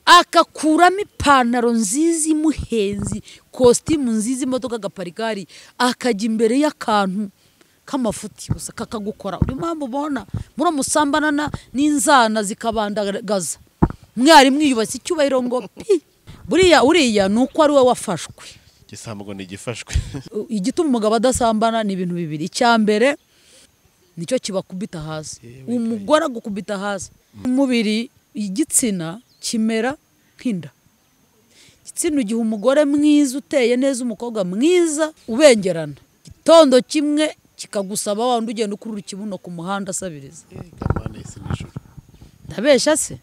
akakuramo ipantaro nziza imuhenzi, kositimu nziza, imodoka agaparikari, akajya imbere y'akantu k'amafuti gusa kakagukora. Uri mpamvu ubona muri musambanana n'inzana zikabandagaza, mwari mwiyubashye icyubahiro ngo pi. Uriya ni uko ari we wafashwe. Igisambo ni igifashwe. Igituma umugabo adasambana ni ibintu bibiri. Icyambere nicyo kibakubita hasi, umugore agukubita hasi. Umubiri igitsina kimera nk'inda. Igitsina ugiha umugore mwiza uteye neza, umukobwa mwiza ubengerana, gitondo kimwe kikagusaba wandi ugenda ukurura ikibuno ku muhanda asabiriza. Ndabesha se?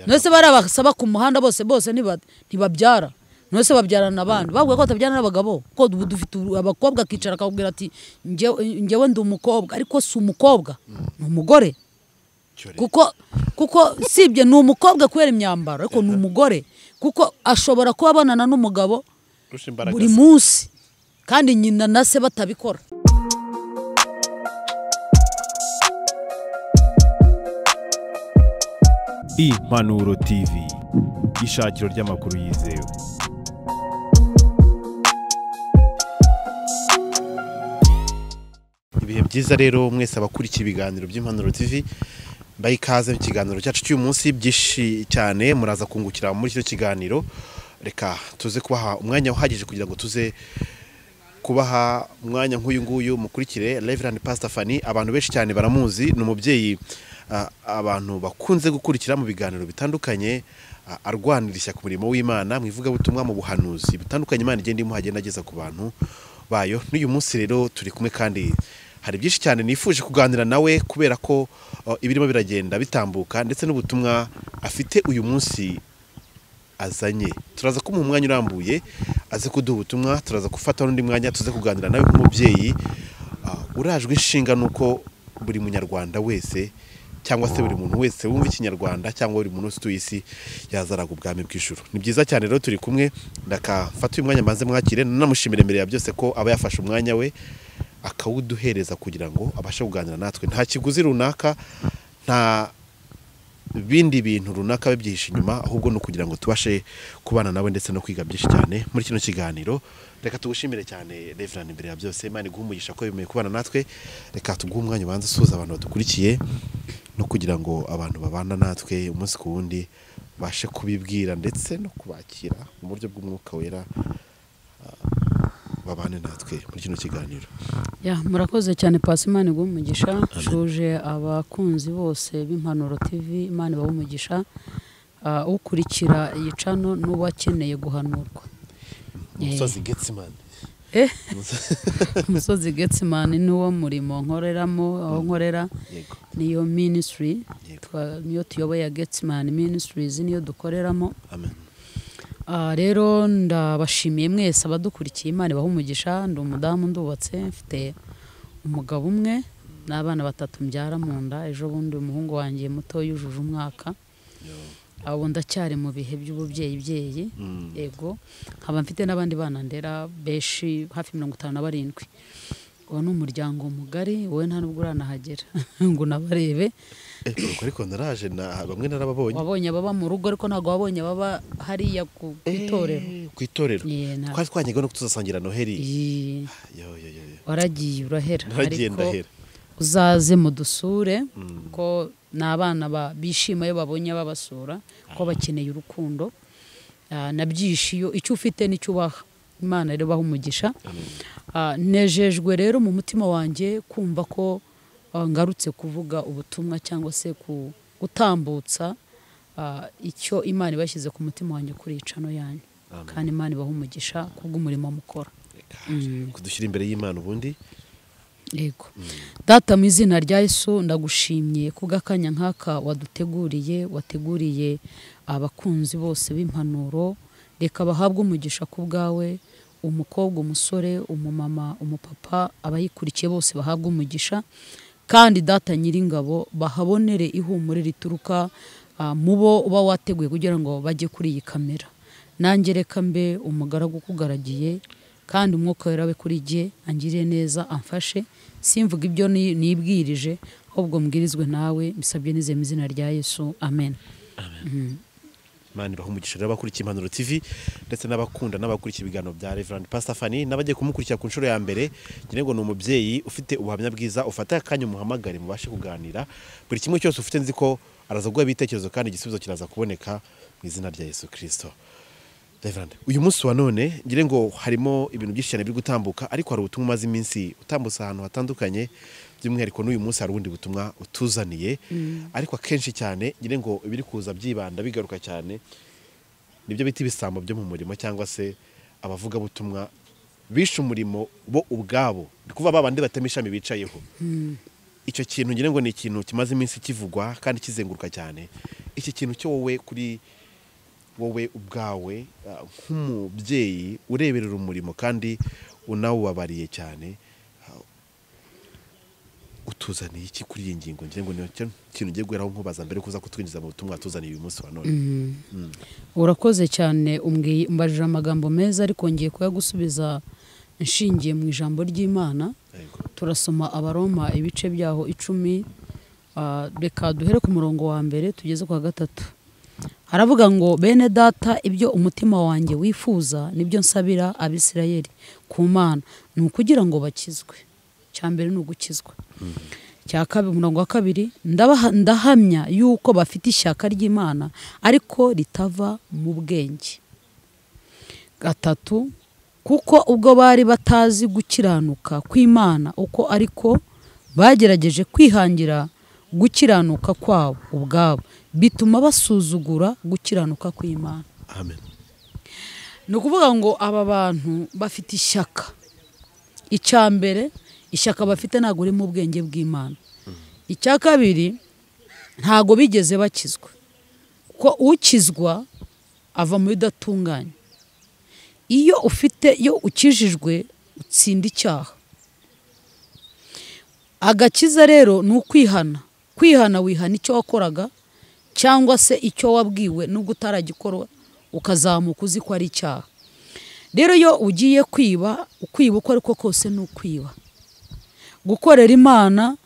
Nose bari abasaba ku muhanda bose ntibabyara. Nose babyarana abandi. Bavuga ko batabyarana n'abagabo. Ko dufite abakobwa kicara akabwira ati njyewe ndi umukobwa, ariko si umukobwa, ni umugore. Kuko sibye ni umukobwa kubera imyambaro, ariko ni umugore. Kuko ashobora kuba abonana n'umugabo buri munsi kandi nyina na se batabikora. Impanuro TV, ishakiro ry'amakuru yizewe. Ibihe byiza rero mwese abakurikiye ibiganiro by'Impanuro TV, mbaye ikaze mu kiganiro cyacu cy'uyu munsi. Byinshi cyane muraza kungukira muri cyo kiganiro. Reka tuze kubaha umwanya uhagije kugira ngo tuze kubaha umwanya nk'uyu nguyu. Mukurikire Reverend Pastor Fanny. Abantu benshi cyane baramuzi, ni umubyeyi abantu bakunze gukurikira mu biganiro bitandukanye, arwanirishya ku murimo w'Imana, mwivuga butumwa mu buhanuzi bitandukanye Imana igenda imuhagenda ageza ku bantu bayo. N'uyu munsi rero turi kumwe kandi hari byinshi cyane nifuje kuganira nawe, kubera ko ibirimo biragenda bitambuka, ndetse n'ubutumwa afite uyu munsi azanye. Turaza kumuha umwanya urambuye aze kuduha ubutumwa, turaza gufata n'undi mwanya tuze kuganira nawe nk'umubyeyi urajwe inshinga nuko buri munyarwanda wese, cyangwa se buri muntu wese wumva ikinyarwanda, cyangwa buri muntu utuye isi yazaraga ubwami bw'ijuru. Ni byiza cyane rero turi kumwe, ndakafata uyu mwanya maze mwakire, namushimire mbere ya byose ko aba yafashe umwanya we akawuduhereza kugira ngo abashe kuganira natwe. Nta kiguzi runaka, nta bindi bintu runaka bibyihishe inyuma, ahubwo no kugira ngo tubashe kubana nawe ndetse no kwiga byinshi cyane muri kino kiganiro. Reka tugushimire cyane Reverend mbere ya byose. Imana iguhe umugisha ko yemeye kubana natwe. Reka tuguhe umwanya ubanze usuhuza abantu badukurikiye, no kugira ngo abantu babana natwe umunsi ku wundi bashe kubibwira ndetse no kubakira mu buryo bw'umwuka wera, babane natwe muri kino kiganiro. Murakoze cyane Pasi. Imana iguhe umugisha. Shuje abakunzi bose b'Impanuro TV, Imana ibahe umugisha. Ukurikira iyi channel n'uwakeneye guhanurwa. Umusozi Getsimani. Umusozi Getsimani ni wo murimo nkoreramo, aho nkorera niyo ministry, niyo tuyoboye Getsimani Ministries, niyo dukoreramo. Amen. Rero ndabashimiye mwese abadukurikiye. Imana ibahe umugisha. Ndi umudamu, ndubatse, mfite umugabo umwe n'abana 3 mbyara mu nda. Ejo bundi umuhungu wanjye muto yujuje umwaka. Abo ndacyari mu bihe by'ububyeyi. Yego, nkaba mfite n'abandi bana ndera beshi hafi 57. Uwo ni umuryango mugari, wowe nta nubwo uranahagera ngo nabarebe. Ariko naraje bamwe narababonye. Wabonye baba mu rugo, ariko ntago wabonye baba hariya ku itorero. Ku itorero twari twanyega no tuzasangira Noheli. Waragiye urahera. Ariko uzaze mudusure ko n'abana bishima iyo babonye babasura, ko bakeneye urukundo nabyishiyo. Icyo ufite nicyo ubaha. Imana rero baha umugisha. Nejejwe rero mu mutima wanjye kumva ko ngarutse kuvuga ubutumwa, cyangwa se gutambutsa icyo Imana ibashyize ku mutima wanjye kuri icano yanyu. Kandi Imana ibaha umugisha kubw'umurimo mukora. Kudushyira imbere y'Imana ubundi. Yego. Data, mu izina rya Yesu ndagushimye kubw'akanya nk'aka wateguriye abakunzi bose b'Impanuro. Reka bahabwe umugisha ku bwawe, umukobwa, umusore, umumama, umupapa, abayikurikiye bose bahabwe umugisha. Kandi Data Nyiringabo bahabonere ihumure rituruka mu bo uba wateguye kugira ngo bajye kuri iyi kamera. Nanjye reka mbe umugaragu ukugaragiye, kandi umwuka wera we kuri jye angiriye neza, amfashe simvuga ibyo nibwirije, ahubwo mbwirizwe nawe. Mbisabye nize mu izina rya Yesu. Amen. Imana ibaha umugisha rero abakurikiye Impanuro TV ndetse n'abakunda n'abakurikiye ibiganiro bya Reverend Pastor Fanny n'abagiye kumukurikira ku nshuro ya mbere ngira ngo ni umubyeyi ufite ubuhamya bwiza ufata akanya umuhamagare mubashe kuganira buri kimwe cyose ufite nzi ko araza guha ibitekerezo kandi igisubizo kiraza kuboneka mu izina rya Yesu Kristo. Reverend, uyu munsi wa none ngira ngo harimo ibintu byinshi cyane biri gutambuka ariko hari ubutumwa umaze iminsi utambutse ahantu hatandukanye by'umwihariko n'uyu munsi hari ubundi butumwa utuzaniye ariko akenshi cyane ngira ngo ibiri kuza byibanda bigaruka cyane nibyo biti bisambo byo mu murimo cyangwa se abavuga butumwa bishe umurimo bo ubwabo kuva babandi batemishami bicayeho. Icyo kintu ngira ngo ni ikintu kimaze iminsi kivugwa kandi kizenguruka cyane. Iki kintu cyo wowe ubwawe nk'umubyeyi ureberera umurimo kandi unawubabariye cyane utuzaniye iki kuri iyi ngingo ngira ngo niyo kintu ugiye guheraho nkubaza mbere kuza kutwinjiza mu butumwa tuzaniye uyu munsi wa none. Urakoze cyane umbajije amagambo meza ariko ngiye kuyagusubiza inshingiye mu ijambo ry'Imana. Turasoma Abaroma ibice byaho 10 reka duhere ku murongo wa mbere tugeze kwa 3. Haravuga ngo bene data ibyo umutima wanjye wifuza nibyo nsabira Abisirayeli ku Mana ni ukugira ngo bakizwe. Cyambere ni ugukizwa. Cya kabiri umurongo wa 2 ndahamya yuko bafite ishyaka ry'Imana ariko ritava mu bwenge. 3 kuko ubwo bari batazi gukiranuka kw'Imana uko ariko bagerageje kwihangira gukiranuka kwabo ubwabo bituma basuzugura gukiranuka kw'Imana. Amen. Ni ukuvuga ngo aba bantu bafite ishyaka. Icyambere ishyaka bafite ntago uri mu bwenge bw'Imana. Icya kabiri ntago bigeze bakizwa. Ko ukizwa ava mu bidatunganye. Iyo ukijijwe utsinda icyaha. Agakiza rero ni ukwihana. Kwihana wihana icyo wakoraga cyangwa se icyo wabwiwe nubwo utaragikora ukazamuka uzi ko ari icyaha. Rero iyo ugiye kwiba uko ariko kose ni ukwiba. Gukorera Imana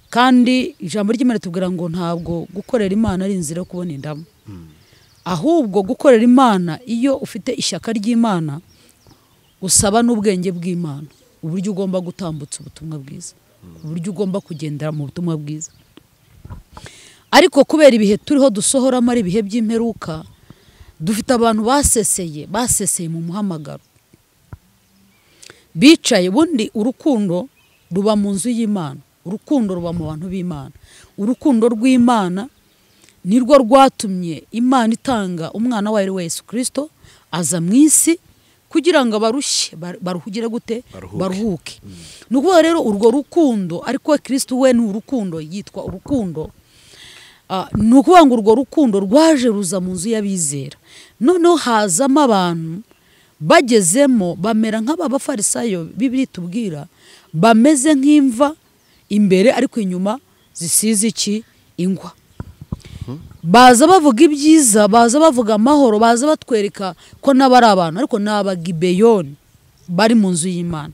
kandi ijambo ry'Imana tubwira ngo ntabwo gukorera Imana ari inzira yo kubona indamu. Ahubwo gukorera Imana iyo ufite ishyaka ry'Imana usaba n'ubwenge bw'Imana uburyo ugomba gutambutsa ubutumwa bwiza, uburyo ugomba kugendera mu butumwa bwiza. Ariko kubera ibihe turiho dusohoramo ari ibihe by'imperuka dufite abantu baseseye mu muhamagaro. Bicaye bundi urukundo ruba mu nzu y'Imana, urukundo ruba mu bantu b'Imana. Urukundo rw'Imana nirwo rwatumye Imana itanga umwana wayo Yesu Kristo aza mu isi kugira ngo abarushye baruhugire gute baruhuke. Nuko rero urwo rukundo ariko Kristo we ni urukundo yitwa urukundo. Nuko ngo urwo rukundo rwaje ruza mu nzu y'abizera. Noneho hazamo abantu bagezemo bamera nk'abafarisayo Bibiliya tubwira bameze nk'imva imbere ariko inyuma zisize ingwa. Baza bavuga ibyiza, baza bavuga amahoro, baza batwereka ko n'abari abantu ariko n'abagibeyoni bari mu nzu y'Imana.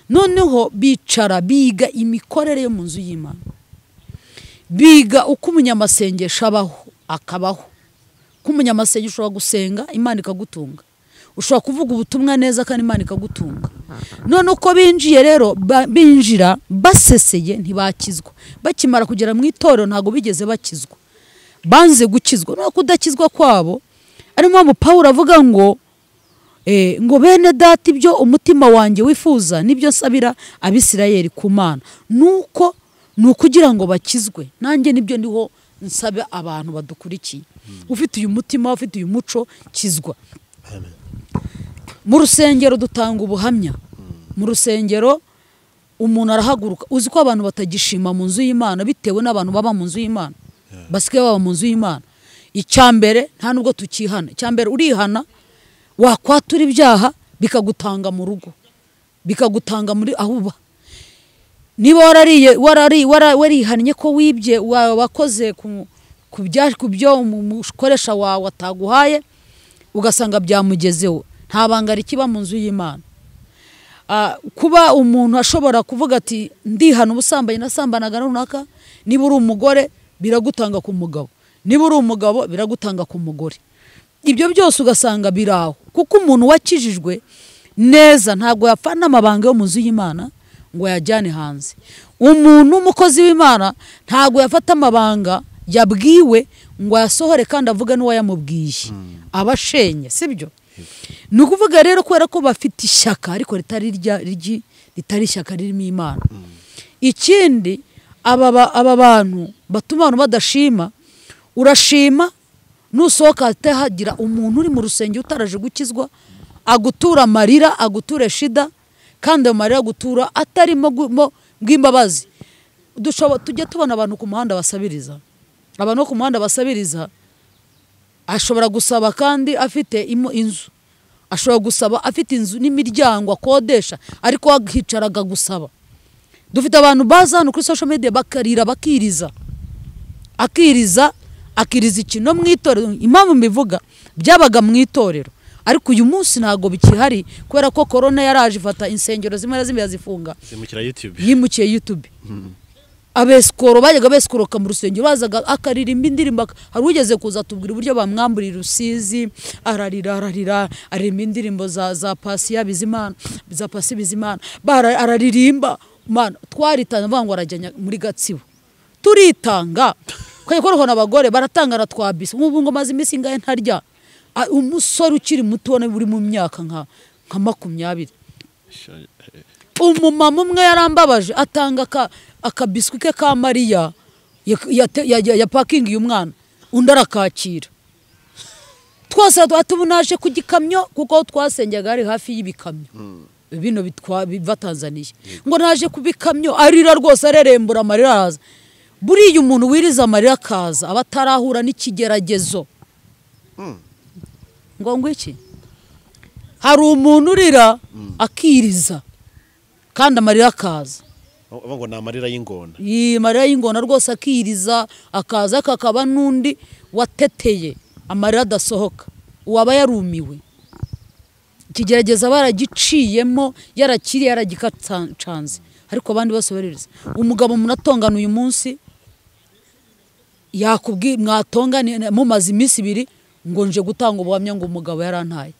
Noneho bicara biga imikorere yo mu nzu y'Imana. Biga uko umunyamasengesho akabaho. Ko umunyamasengesho ushobora gusenga Imana ikagutunga. Ushobora kuvuga ubutumwa neza kandi Imana ikagutunga. None uko binjiye rero binjira baseseye ntibakizwa. Bakimara kugera mu itorero ntago bigeze bakizwa. Banze gukizwa no kudakizwa kwabo. Ari mpamvu Pawulo avuga ngo bene data ibyo umutima wanjye wifuza nibyo nsabira Abisirayeli ku Mana nuko nukugira ngo bakizwe. Nanjye nibyo ndiho nsaba abantu badukurikiye. Ufite uyu mutima, ufite uyu muco kizwa. Amen. Mu rusengero dutanga ubuhamya. Mu rusengero umuntu arahaguruka. Uzi ko abantu batagishima mu nzu y'Imana bitewe n'abantu baba mu nzu y'Imana. Basike baba mu nzu y'Imana. Icyambere nta nubwo tukihana. Icyambere urihana wakwatura ibyaha bikagutanga mu rugo. Bikagutanga muri ahuba. Niba warihannye ko wibye wakoze ku byo umukoresha wawe ataguhaye ugasanga byamugezeho nta banga rikiba mu nzu y'Imana. Kuba umuntu ashobora kuvuga ati ndihana ubusambanyi nasambanaga runaka, niba uri umugore biragutanga ku mugabo, niba uri umugabo biragutanga ku mugore. ibyo byose ugasanga biraho kuko umuntu wakijijwe neza ntabwo yapfana amabanga yo mu nzu y'Imana ngo yajyane hanze. Umuntu umukozi w'Imana ntabwo yafata amabanga yabwiwe ngo yasohore kandi avuga n'uwayamubwiye abashenye, sibyo? Ni ukuvuga rero kubera ko bafite ishyaka ariko ritari ishyaka ririmo Imana. Ikindi aba bantu batuma abantu badashima, urashima nusohoka hagira umuntu uri mu rusengero utaraje gukizwa agutura amarira, aguture shida, kandi ayo marira agutura atarimo bw'imbabazi. Tujya tubona abantu ku muhanda basabiriza, abantu ku muhanda basabiriza, ashobora gusaba kandi afite inzu, ashobora gusaba afite inzu n'imiryango akodesha ariko hicaraga gusaba. Dufite abantu baza hano kuri social media bakarira bakiriza, akiriza ikintu mu itorero. Impamvu mbivuga byabaga mu itorero ariko uyu munsi ntago bikihari kubera ko corona yaraje ifata insengero zimwe na zimwe yazifunga, yimukiye YouTube. Abeskoro bajyaga beskoroka mu rusengero bazaga akaririmba indirimbo. Hari ugeze kuza tubwira uburyo bamwamburira Rusizi, ararira aririmba indirimbo za Pasi Bizimana, za Pasi Bizimana, araririmba. Man, twaritanga vango arajya muri Gatsibo, turitanga kwekoroho n'abagore baratangana twabise. Nk'ubu ngo maze imisi ngaye ntarya, umusore ukiri muto buri mu myaka nka 20. Umumama umwe yarambabaje atanga akabiswi ke ka Mariya ya parking y'umwana, undi arakakira. Twose tubunaje ku gikamyo kuko twasengeraga ari hafi y'ibikamyo bino biva Tanzania, ngo naje kubikamyo arira rwose arerembura amarira araza. Buriya umuntu wiriza amarira akaza abatarahura n'ikigeragezo ngo iki. Hari umuntu urira akiriza kandi amarira akaza, ngo na amarira y'ingona. Marira y'ingona rwose akiriza akaza, kakaba n'undi wateteye amarira adasohoka, uwaba yarumiwe. Kigerageza baragiciyemo yarakiriye yaragikacanze ariko abandi bose baririza. Umugabo munatongana uyu munsi yakubwi mwatongane mumaze imisi 2 ngo nje gutanga ubuhamya ngo umugabo yarantaye.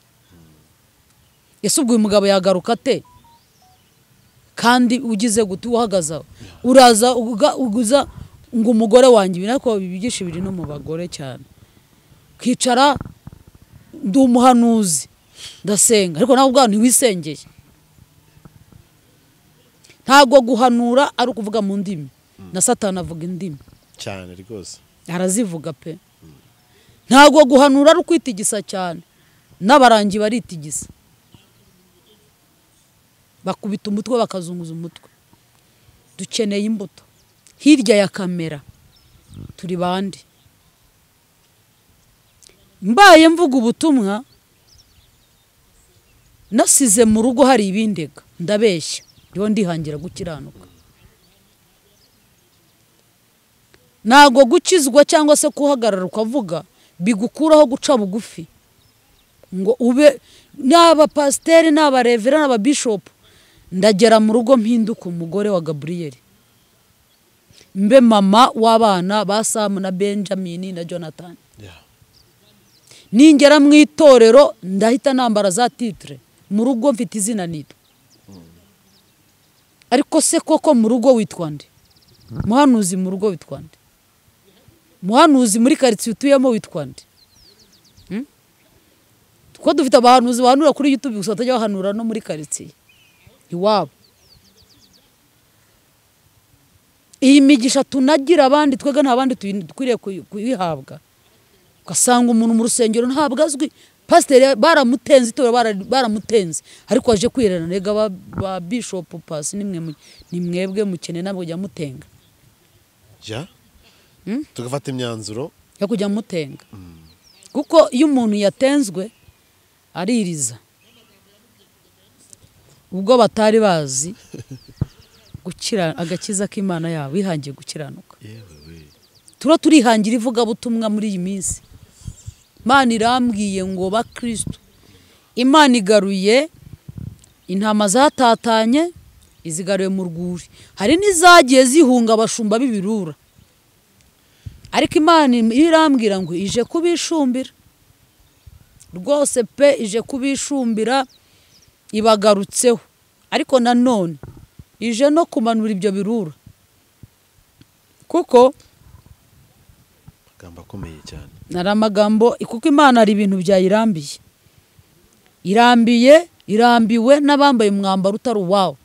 Ese ubwo uyu mugabo yagaruka ate? Kandi ugize guti uhagaza uraza uguza ngo umugore wanjye binako bibigisha biri no mu bagore cyane. Kwicara ndi umuhanuzi ndasenga ariko nawe ubwa ntiwisengeye. Ntago guhanura ari ukuvuga mu ndimi, na Satani avuga indimi cyane rwose, arazivuga pe. Ntago guhanura ari kwitigisa cyane, n'abarangi baritigisa bakubita umutwe bakazunguza umutwe. Dukeneye imbuto hirya ya kamera, turi bandi. Mbaye mvuga ubutumwa nasize mu rugo hari ibindega ndabeshya, ndiho ndihangira gukiranuka. Nago gukizwa cyangwa se kuhagarara ukavuga bigukuraho guca bugufi ngo ube n'aba pasiteri n'aba revera n'aba bishop. Ndagera mu rugo mpinduka umugore wa Gabriel, mbe mama w'abana ba Sam na Benjamin na Jonathan. Ningera mu itorero ndahita nambara za titre, mu rugo mfite izina nito. Ariko se koko mu rugo witwa nde? Muhanuzi mu rugo witwa nde? Muhanuzi muri quartier utuyemo witwa nde? Ko dufite abahanuzi bahanura kuri YouTube gusa batajya bahanura no muri quartier iwabo. Iyi migisha tunagira abandi twega nta bandi twiriye kuyihabwa. Ugasanga umuntu mu rusengero ntabwo azwi, pasiteri baramutenze, itoro baramutenze ariko aje kwirana nega ba bishop Pasi nimwebwe mukene nabwo kujya mutenga tugafata imyanzuro yo kujya mutenga. Kuko iyo umuntu yatenzwe aririza ubwo batari bazi gukira agakiza k'Imana yabo bihangiye gukiranuka. Turihangira ivuga butumwa muri iyi minsi. Imana irambwiye ngo ba Kristo, Imana igaruye intama zatatanye izigaruye mu rwuri. Hari nizagiye zihunga abashumba b'ibirura, ariko Imana irambwira ngo ije kubishumbira. rwose pe ije kubishumbira ibagarutseho, ariko nanone ije no kumanura ibyo birura, kuko amagambo akomeye cyane, nari amagambo, kuko Imana hari ibintu byayirambiye, irambiwe n'abambaye umwambaro utari uwawo.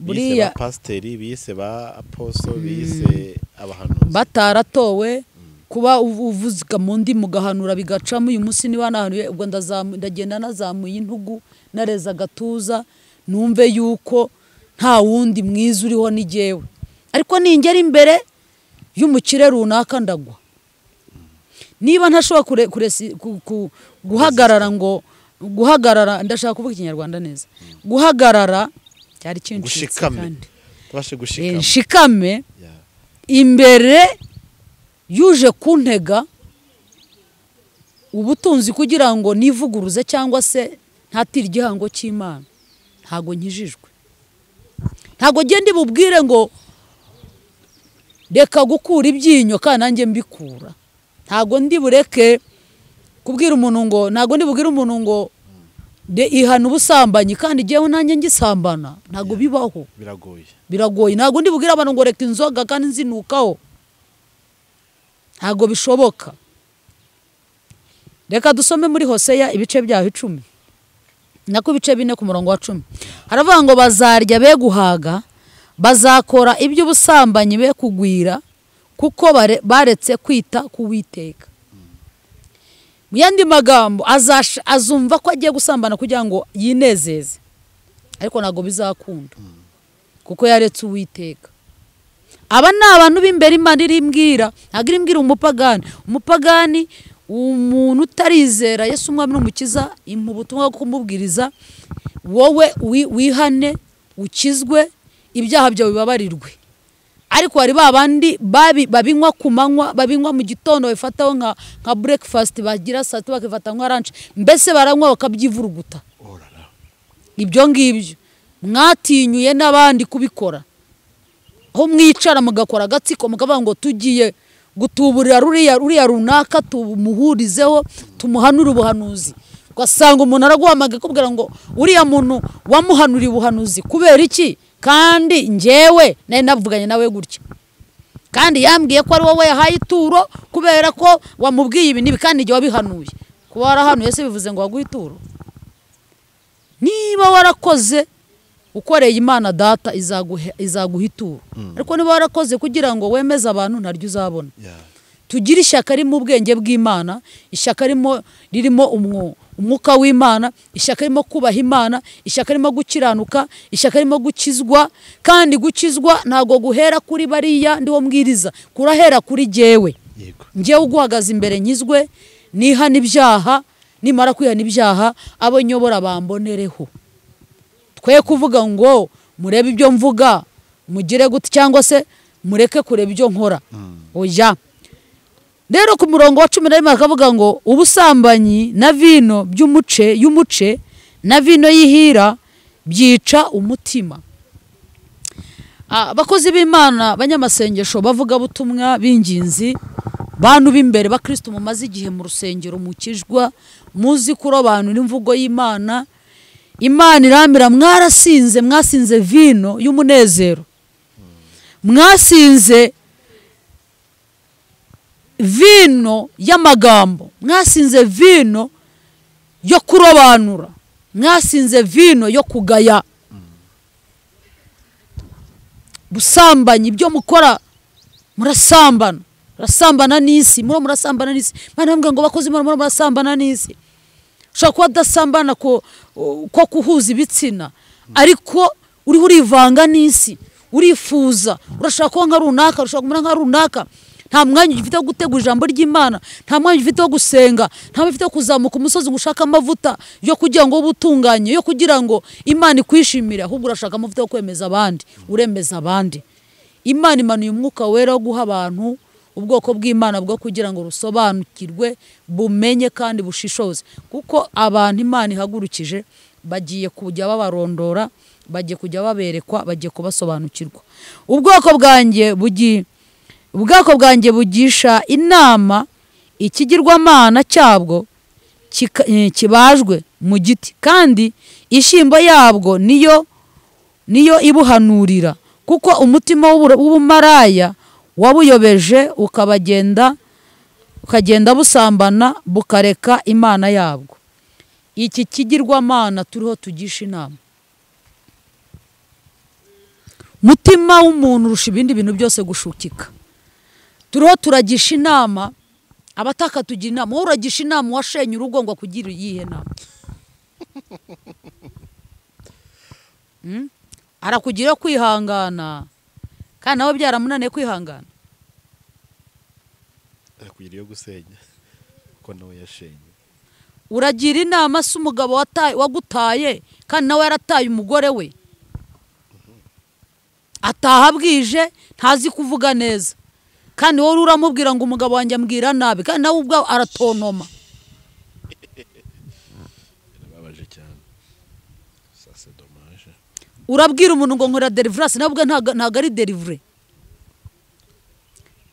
bise ba pasiteri, bise ba aposo, bise abahanuzi bataratowe kuba uvuga mu ndi mugahanura bigacamo. Uyu munsi niba nahanuye ubwo ndagenda nazamuye intugu nareza agatuza, numve yuko nta wundi mwiza uriho ni jyewe, ariko ningera imbere y'umukire runaka ndagwa. Niba ntashobora guhagarara, ndashaka kuvuga ikinyarwanda neza, guhagarara cyari cyinshi kandi shikame imbere yuje kuntega ubutunzi kugira ngo nivuguruze cyangwa se ntatire igihango cy'Imana, ntago nkijijwe. Ntago genda bubwire ngo reka gukura ibyinyo kandi nanjye mbikura. Ntago ndi bureke kubwira umuntu ngo, ntago ndi bubwire umuntu ngo ihana ubusambanyi kandi jyewe nanjye ngisambana. Ntago bibaho, biragoye. Ntago ndi bubwire abantu ngo reka inzoga kandi nzinukaho, ntago bishoboka. Reka dusome muri Hoseya ibice byaho 10 nako ibice 4 ku murongo wa 10. Haravuga ngo bazarya be guhaga, bazakora iby'ubusambanyi be kugwira, kuko baretse kwita ku Uwiteka. Mu yandi magambo azumva ko agiye gusambana kugira ngo yinezeze, ariko ntago bizakunda kuko yaretse Uwiteka. Aba ni abantu b'imbere Imana irimbwira, ntago irimbwira umupagani, umuntu utarizera Yesu umwami n'umukiza, ubutumwa bwo kumubwiriza, wowe wihane ukizwe ibyaha byawe bibabarirwe. Ariko hari babandi babinywa ku manywa, babinywa mu gitondo, bafataho nka breakfast, bagira saa 2 bakifata nka lunch, mbese baranywa bakabyivuruguta. Ibyo ngibyo mwatinyuye n'abandi kubikora, aho mwicara mugakora agatsiko mukavuga ngo tugiye gutuburira ruriya runaka tumuhurizeho tumuhanura ubuhanuzi. Ugasanga umuntu araguhamagaye kubwira ngo uriya muntu wamuhanuriye ubuhanuzi kubera iki? Kandi njyewe nari navuganye nawe gutya, kandi yambwiye ko ari wowe yahaye ituro kubera ko wamubwiye ibi nibi, kandi igihe wabihanuye. Kuba warahanuye se bivuze ngo waguhe ituro? Niba warakoze ukoreye Imana data izaguha ituro, ariko niba warakoze kugira ngo wemeze abantu ntaryo uzabona. Tugira ishyaka rimo ubwenge bw'Imana, ishyaka ririmo umwuka w'Imana, ishyaka rimo kubaha Imana, ishyaka rimo gukiranuka, ishyaka rimo gukizwa. Kandi gukizwa ntago guhera kuri bariya ndiwo mbwiriza, kurahera kuri jyewe. Njyewe uguhagaze imbere nyizwe, nihana ibyaha, nimara kwihana ibyaha abo nyobora bambonereho. Twe kuvuga ngo murebe ibyo mvuga mugire gute cyangwa se mureke kureba ibyo nkora. Oya. Rero ku murongo wa 11 akavuga ngo ubusambanyi na vino y'umuce na vino y'ihira byica umutima. Abakozi b'Imana, banyamasengesho, bavuga butumwa b'inginzi, bantu b'imbere ba Kristo mumaze igihe mu rusengero mukijwa, muzi kurobanura imvugo y'Imana. Imana iramira, mwasinze vino y'umunezero, mwasinze vino y'amagambo, mwasinze vino yo kurobanura, mwasinze vino yo kugaya. Busambanyi ibyo mukora, murasambana n'isi, murasambana n'isi. Mana mbwa ngo bakoze murasambana n'isi. Ushaka kuba udasambana ko kuhuza ibitsina, ariko uriho urivanga n'isi, urifuza, urashaka kuba nka runaka, urashaka kumera nka runaka. Nta mwanya ufite wo gutegura ijambo ry'Imana, nta mwanya ufite wo gusenga, nta mwanya ufite wo kuzamuka umusozi gushaka amavuta yo kugira ngo ubutunganye, yo kugira ngo Imana ikwishimire. Ahubwo urashaka amavuta yo kwemeza abandi, uremeza abandi. Imana imanuye umwuka wera wo guha abantu ubwoko bw'Imana bwo kugira ngo rusobanukirwe, bumenye kandi bushishoze. Kuko abantu Imana ihagurukije bagiye kujya babarondora, bagiye kujya baberekwa, bagiye kubasobanukirwa. Ubwoko bwanjye bugisha inama ikigirwamana cyabwo kibajwe mu giti, kandi ishyimbo yabwo niyo ibuhanurira, kuko umutima w'ubumaraya wabuyobeje ukagenda busambana bukareka imana yabwo. Iki kigirwamana turiho tugisha inama. Mutima w'umuntu urusha ibindi bintu byose gushukika. Turiho turagisha inama abataka tugira inama. Wowe uragisha inama washenye urugo ngo kugira iyihe nama? Arakugira kwihangana kandi nawe byaramunaniye kwihangana. Arakugira yo gusenya ko nawe yashenye. Uragira inama se umugabo wagutaye kandi nawe yarataye umugore we, ataha bwije ntazi kuvuga neza, kandi wowe uramubwira ngo umugabo wanjye ambwira nabi, kandi nawe ubwo aratontoma. Birababaje cyane. Ça c'est dommage. Urabwira umuntu ngo nkora deliverance, nawe ubwo ntago ari delivery.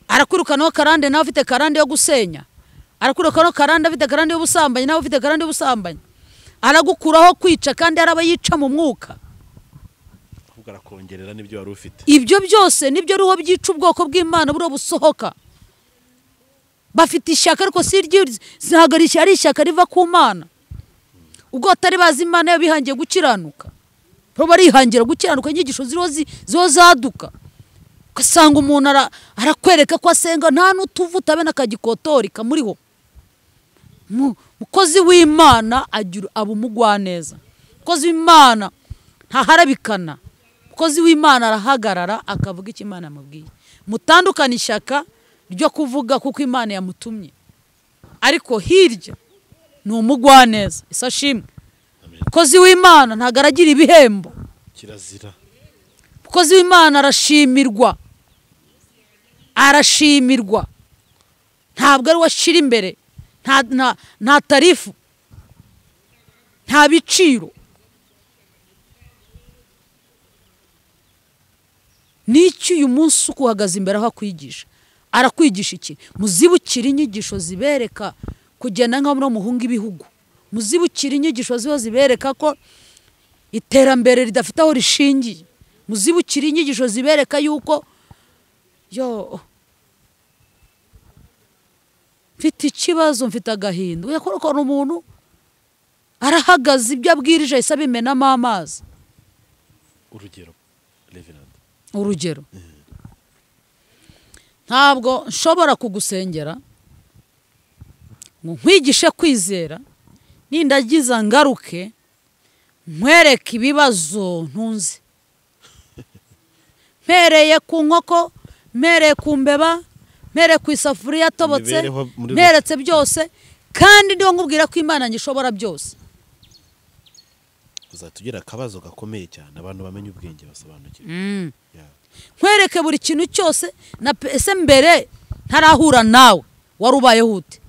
Arakurukanaho karande, nawe ufite karande yo gusenya. Arakurukanaho karande, afite karande y'ubusambanyi, nawe ufite karande y'ubusambanyi. Aragukuraho kwica kandi araba yica mu mwuka. Arakongerera n'ibyo wari ufite. Ibyo byose nibyo ruho byica ubwoko bw'Imana buro busohoka. Bafite ishyaka ariko sihagarishya ari ishyaka riva ku Mana. Ubwo atari bazi Imana yabihangiye gukiranuka. Bo barihangira gukiranuka, inyigisho ziho zaduka. Ugasanga umuntu arakwereka ko asenga nta n'utuvuta be n'akagikotori kamuriho. Mukozi w'Imana agira abumugwaneza. Mukozi w'Imana ntaharabikana. Mukozi w'Imana arahagarara akavuga icyo Imana yamubwiye. Mutandukana ishyaka ryo kuvuga kuko Imana yamutumye, ariko hirya ni umugwaneza. Isashimwe. Mukozi w'Imana ntago aragira ibihembo, kirazira. Mukozi w'Imana arashimirwa, ntabwo ari washira imbere, nta tarifu, nta biciro. N'icyo uyu munsi uko uhagaze imbere aho akwigisha, arakwigisha iki? Muzibukire inyigisho zibereka kugenda nka muhunga ibihugu. Muzibukire inyigisho zibereka ko iterambere ridafite aho rishingiye. Muzibukire inyigisho zibereka yuko mfite ikibazo, mfite agahinda. Uyakorokora umuntu arahagaze, ibyo abwirije ahise abimenamo amazi. Urugero Reverend. Urugero, ntabwo nshobora kugusengera ngo nkwigishe kwizera nindagiza ngaruke nkwereke ibibazo ntunze. Mpereye ku nkoko, mpereye ku mbeba, mpereye ku isafuriya atobotse, mperetse byose, kandi ndiho nkubwira ko Imana ngishobora byose. Uzatugira akabazo gakomeye cyane, abantu bamenye ubwenge basobanukirwa. Nkwereke buri kintu cyose. Na ese mbere ntarahura nawe wari ubayeho ute?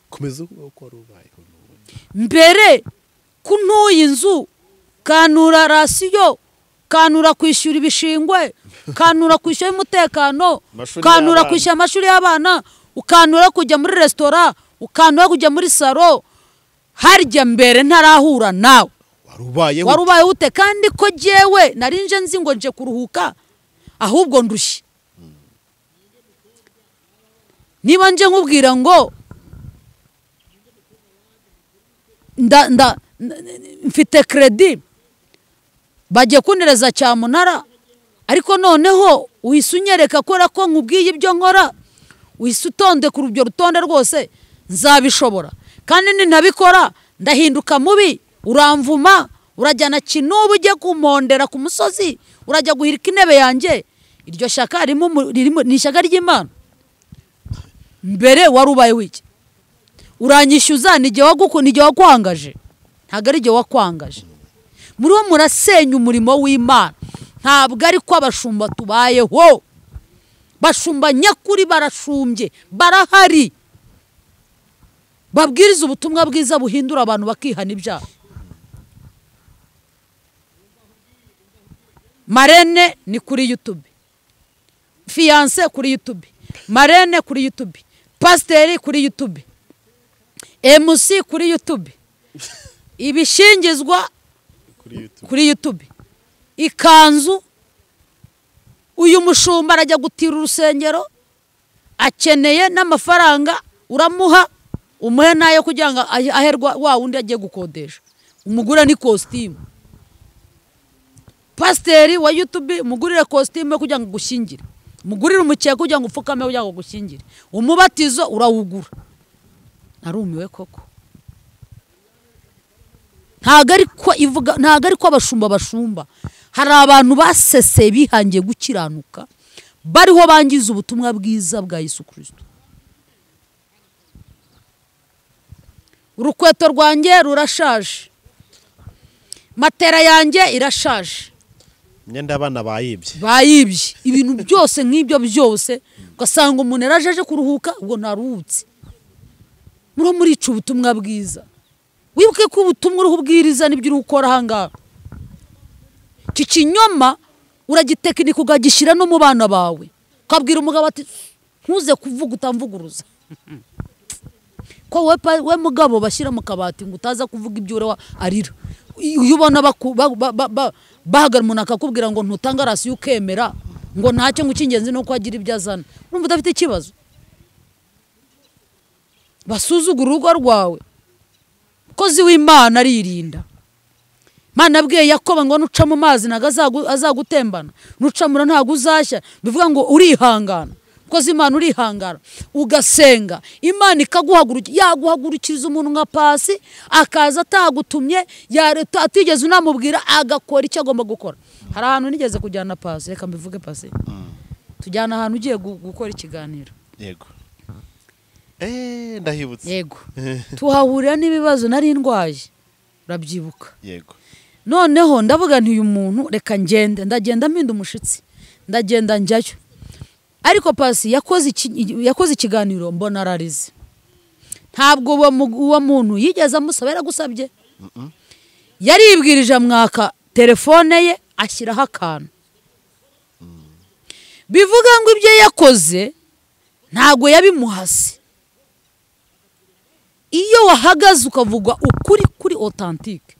Komeza uko wari ubayeho. Mbere kuntuye inzu, kanura rasiyo, kanura kwishyura ibishingwe, kanura kwishyura umutekano, kanura kwishyura amashuri y'abana, ukanura kujya muri restaurant, ukanura kujya muri salo. Harya mbere ntarahura nawe wari ubayeho ute? Kandi ko jewe narinje nzi ngo nje kuruhuka, ahubwo ndushye. Niba nje nkubwira ngo mfite credit, bagiye kuntereza cyamunara, ariko noneho uhise unyereka ko nkubwiye ibyo nkora, uhise utonde ku rubyo rutonde rwose, nzabishobora. Kandi nintabikora ndahinduka mubi, uramvuma, urajyana Kinubu ujye kumondera ku musozi, urajya guhirika intebe yanjye. Iryo shyaka ni ishyaka ry'Imana. Mbere wari ubayeho iki? Uranyishyuza n'igihe wakwangaje, ntabwo ari igihe wakwangaje. Muriho murasenya umurimo w'Imana. Ntabwo ari ko abashumba tubayeho. Bashumba nyakuri barashumbye, barahari, babwiriza ubutumwa bwiza buhindura abantu bakihana ibyaha. Marene ni kuri YouTube, fiance kuri YouTube, Marene kuri YouTube, pasiteri kuri YouTube, MC kuri YouTube, ibishingizwa kuri YouTube, ikanzu. Uyu mushumba arajya gutira urusengero, akeneye n'amafaranga, uramuha umuhe nayo kugira ngo aherwa wa wundi agiye gukodesha, umugura ni costume. Pasiteri wa YouTube umugurire costume kugira ngo gushyingire, umugurire umukeka kugira ngo upfukame kugira ngo gushyingire, umubatizo urawugura. Narumiwe koko. Ntago ariko abashumba. Hari abantu basese bihangiye gukiranuka, bariho bangiza ubutumwa bwiza bwa Yesu Kristo. Urukweto rwanjye rurashaje, matera yanjye irashaje, imyenda y'abana bayibye, ibintu byose nk'ibyo byose, ugasanga umuntu yaraje kuruhuka ubwo ntaruhutse. Murica ubutumwa bwiza. Wibuke ko ubutumwa uruhubwiriza n'ibyo uri gukora ahangaha. Iki kinyoma uragitekinika ukagishyira no mu bana bawe, ukabwira umugabo ati ntuze kuvuga utamvuguruza. Ko we mugabo bashyira mu kabati ngo utaza kuvuga ibyo ure arira. Iyo ubona bahagara umuntu akakubwira ngo ntutanga rasiyo ukemera ngo ntacyo ngo icy'ingenzi ni uko agira ibyo azana, urumva udafite ikibazo. Basuzugura urugo rwawe. Kozi w'Imana aririnda. Mana abwiye Yakobo ngo nuca mu mazi naga azagutembana, nucamura ntago uzashya, bivuga ngo urihangana. Kozi Imana urihangara ugasenga, Imana yaguhagurukiriza umuntu nka Pasi akaza atagutumye, atigeze unamubwira agakora icyo agomba gukora. Hari ahantu nigeze kujyana Pasi, reka mbivuge Pasi. Tujyana ahantu ugiye gukora ikiganiro. Yego. Ndahibutse. Yego. Tuhahurira n'ibibazo nari ndwaye. Urabyibuka. Yego. Noneho ndavuga nti uyu muntu reka ndagenda mpinda umushitsi, ndagenda njyayo. Ariko Pasi yakoze ikiganiro mbona ararize. Ntabwo uwo muntu yigeze amusaba, yaragusabye. Yaribwirije mwaka telefone ye ashyiraho akantu. Bivuga ngo ibyo yakoze ntabwo yabimuhase. Iyo wahagaze ukavuga ukuri kuri authentique,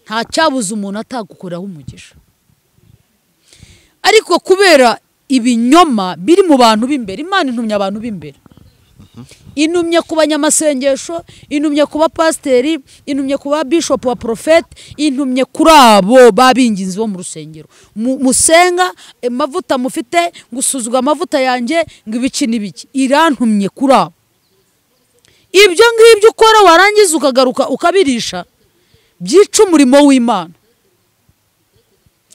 nta cyabuza umuntu atagukoraho umugisha. Ariko kubera ibinyoma biri mu bantu b'imbere, Imana intumye abantu b'imbere. Intumye ku banyamasengesho, intumye ku bapasiteri, intumye ku ba bishop wa profete, intumye kuri abo babinginzi bo mu rusengero. Musenga amavuta mufite, gusuzugwa amavuta yanjye ngo ibiki n'ibiki. Irantumye kuri abo. Ibyo ngibyo ukora warangiza ukagaruka ukabirisha, byica umurimo w'Imana.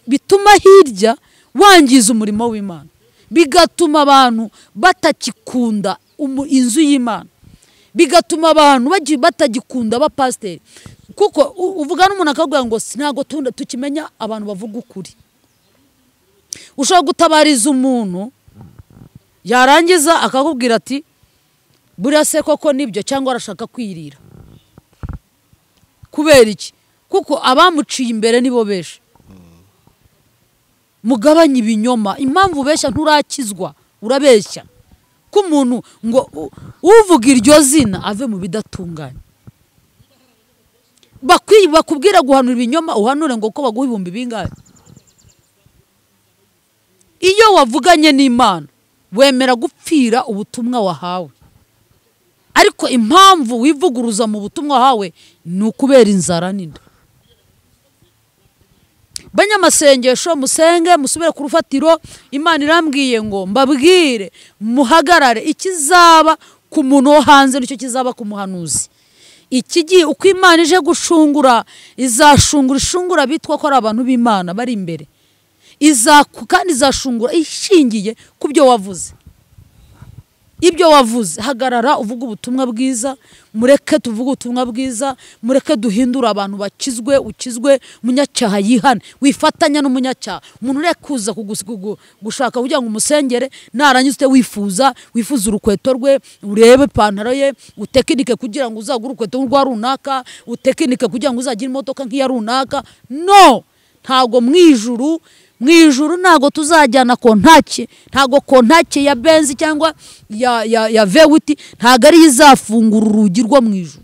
Bituma hirya wangiza umurimo w'Imana, bigatuma abantu batakikunda inzu y'Imana, bigatuma abantu batagikunda abapasiteri. Kuko uvuga n'umuntu akabwira ngo ntago tukimenya abantu bavuga ukuri. Ushobora gutabariza umuntu yarangiza akakubwira ati buriya se koko nibyo cyangwa arashaka kwirira. Kubera iki? Kuko abamuciye imbere nibo besha. Mugabanye ibinyoma. Impamvu besha nturakizwa, urabeshya. Ko umuntu ngo uvuga iryo zina ave mu bidatunganye. Bakubwira guhanura ibinyoma, uhanure ngo ko baguha ibihumbi bingahe. Iyo wavuganye n'Imana wemera gupfira ubutumwa wahawe. Ariko impamvu wivuguruza mu butumwa wahawe ni ukubera inzara n'inda. Banyamasengesho musenge musubire ku rufatiro. Imana irambwiye ngo mbabwire muhagarare, ikizaba ku muntu wo hanze nicyo kizaba ku muhanuzi. Ikigiye uko Imana ije gushungura, izashungura bitwa ko ari abantu b'Imana bari imbere. Kandi izashungura ishingiye ku byo wavuze. Ibyo wavuze, hagarara uvuga ubutumwa bwiza, mureke tuvuge ubutumwa bwiza, mureke duhindura abantu bakizwe, ukizwe, munyacyaha yihane, wifatanya n'umunyacyaha. Umuntu urekuza gushaka kugira ngo umusengere, narangize wifuza urukweto rwe, urebe ipantaro ye, utekinike kugira ngo uzagure urukweto rwa runaka, utekinike kugira ngo uzagire imodoka nk'iya runaka. No, ntago mwijuru mu ijuru ntago tuzajyana kontake, ntago kontake ya benzi cyangwa ya vewiti ntago ari izafungura urugi rwo mu ijuru.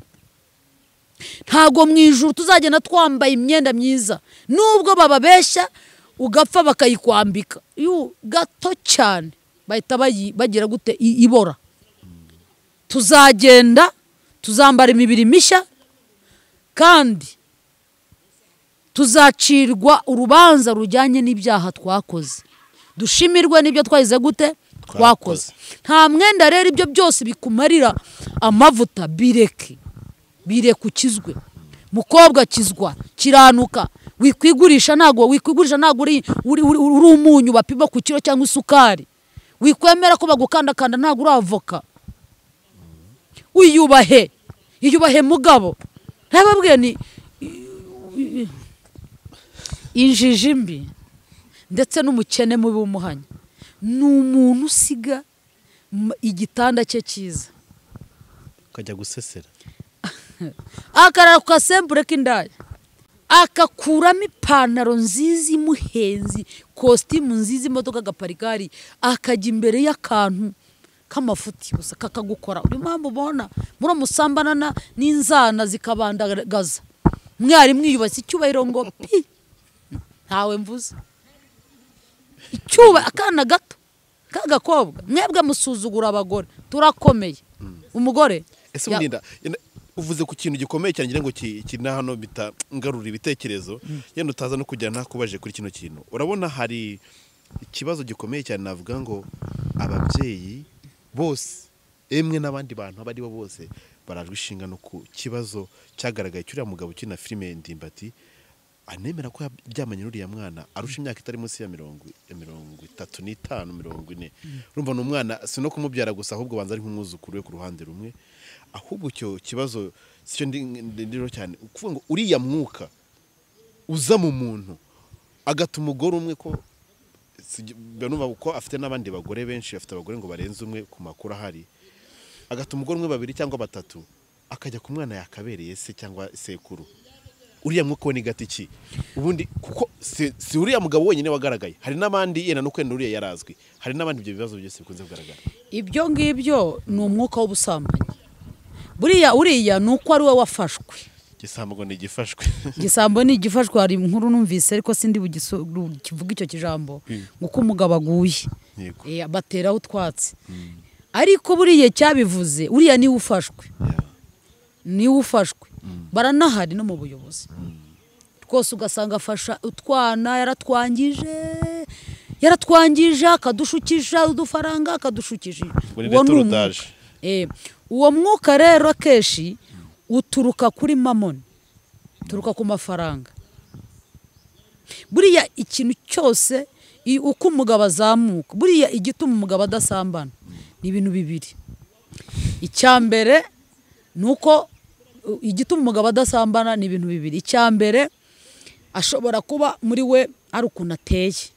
Ntago mu ijuru tuzagenda twambaye imyenda myiza, nubwo bababeshya ugapfa bakayikwambika gato cyane bahita bagira gute ibora. Tuzagenda tuzambara imibiri mishya kandi tuzacirwa urubanza rujyanye n'ibyaha twakoze, dushimirwe n'ibyo twahize gute twakoze. Nta mwenda rero ibyo byose bikumarira amavuta, bireke ukizwe. Mukobwa kizwa, kiranuka, wikwigurisha ntago uri umunyu bapima ku kiro cyangwa isukari, wikwemera ko bagukandakanda ntago uri avoka. Uyubahe mugabo. Ntababwiye ni injiji mbi ndetse n'umukene mubi w'umuhanya ni umuntu usiga igitanda cye cyiza akajya gusesera akarara ku kasembure k'indaya, akakuramo ipantaro nziza imuhenzi, kositimu nziza, imodoka agaparikari, akajya imbere y'akantu k'amafuti gusa kakagukora. Uri mpamvu ubona muri musambana n'inzana zikabandagaza, mwari mwiyubashye icyubahiro ngo pi ntawe mvuze icyuba. Akana gato k'agakobwa mwebwe musuzugura abagore, turakomeye. Umugore ese urinda uvuze ku kintu gikomeye cyane ngira ngo kina hano bita ngarura ibitekerezo, yenda utaza no kujya ntakubaje kuri kino kintu. Urabona hari ikibazo gikomeye cyane, navuga ngo ababyeyi bose emwe n'abandi bantu abari bo bose barajwe ishinga no ku kibazo cyagaragaye cyuriya mugabo ukina filime Ndimbati anemera ko yaryamanye n'uriya mwana arusha imyaka itari munsi ya 35 40. Urumva no umwana si no kumubyara gusa, ahubwo banza ari nk'umwuzukuru we ku ruhande rumwe. Ahubwo cyo kibazo sicyo ndiro cyane ukuvuga ngo uriya mwuka uza mu muntu agatuma umugore umwe ko benumva uko afite n'abandi bagore benshi, afite abagore ngo barenze umwe ku makuru ahari, agatuma umugore umwe babiri cyangwa batatu akajya ku mwana yakabereye se cyangwa sekuru. Uriya mwuka we ni gatiki ubundi kuko si uriya mugabo wenyine wagaragaye, hari n'abandi yena no kwenda uriya yarazwi, hari n'abandi ibyo bibazo byose bikunze kugaragara. Ibyo ngibyo ni umwuka w'ubusambanyi. Uriya ni uko ari we wafashwe. Gisambo ni igifashwe. Gisambo ni igifashwe. Hari inkuru numvise ariko sindi kivuga icyo kijambo nguko umugabo aguye bateraho utwatsi, ariko buriye cyabivuze uriya ni ufashwe. Ni ufashwe baranahari no mu buyobozi rwose, ugasanga afasha utwana yaratwangije akadushukisha udufaranga akadushukisha. Uwo mwuka rero akeshi uturuka kuri mamoni, uturuka ku mafaranga. Buriya ikintu cyose uko umugabo azamuka, buriya igituma umugabo adasambana ni ibintu bibiri. Icyambere nuko igituma umugabo adasambana ni ibintu bibiri. Icyambere ashobora kuba muri we ari ukuntu ateye,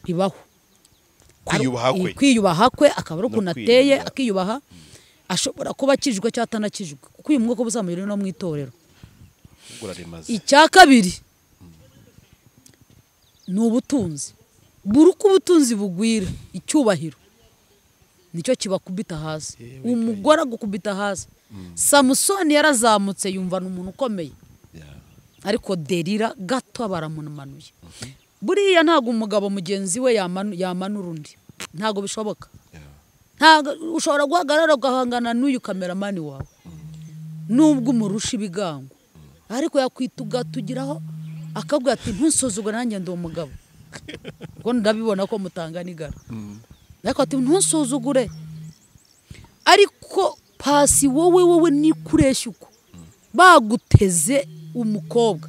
bibaho kwiyubaha kwe akaba ari ukuntu ateye akiyubaha. Ashobora kuba akijwe cyangwa atanakijwe kuko uyu mwuka ubusambanyi no mu itorero. Icya kabiri ni ubutunzi. Buri uko ubutunzi bugwira, icyubahiro nicyo kibakubita hasi. Umugore agukubita hasi. Samusoni yarazamutse yumva n'umuntu ukomeye, ariko Delila gato baramumanuye. Buriya ntago umugabo mugenzi we yamanura undi, ntago bishoboka. Ntago ushobora guhagarara ugahangana n'uyu kameramani wawe nubwo umurusha ibigango, ariko yakwituga tugiraho akabwa ati ntusuzugure nanjye ndi umugabo ngo ndabibona ko mutanga nigara, ariko ati ntusuzugure. Ariko pasi wowe ni kureshya uko baguteze umukobwa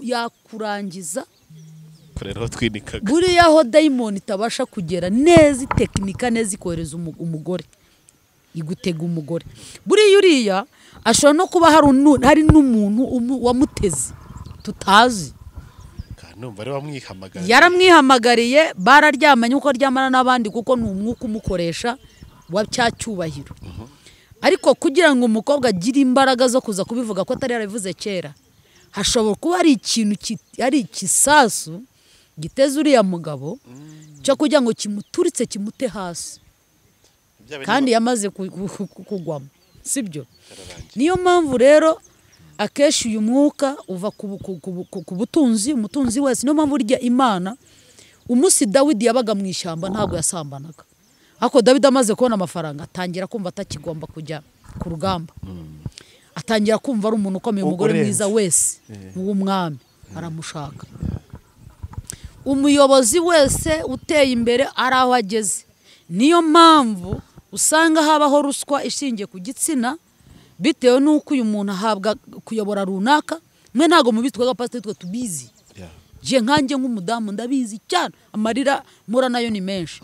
yakurangiza kurero twinikaga. Buriya ho diamond itabasha kugera neza tekinika neza ikohereza umugore igutega umugore. Buriya uriya ashobora no kuba hari n'umuntu wamuteze tutazi, kanumva ari wamwihamagariye, yaramwihamagariye bararyamanye uko aryamana n'abandi kuko ni umwuka umukoresha wa cyacyubahiro. Ariko kugira ngo umukobwa agire imbaraga zo kuza kubivuga ko atari yarabivuze kera, hashobora kuba ari ikintu ari ikisasu giteze uriya mugabo cyo kugira ngo kimuturitse kimute hasi kandi yamaze kugwamo sibyo. Niyo mpamvu rero akeshi uyu mwuka uva ku butunzi, umutunzi wese. Niyo mpamvu urya Imana umusi Dawidi yabaga mu ishyamba ntabwo yasambanaga, ariko Dawidi amaze kubona amafaranga atangira kumva atakigomba kujya ku rugamba, atangira kumva ari umuntu ukomeye, umugore mwiza wese w'umwami aramushaka. Umuyobozi wese uteye imbere ari aho ageze. Niyo mpamvu usanga habaho ruswa ishingiye ku gitsina bitewe n'uko uyu muntu ahabwa kuyobora runaka. Mwe ntago mubitwaga pastor twe tubizi, je nkanjye nk'umudamu ndabizi cyane, amarira mura nayo ni menshi.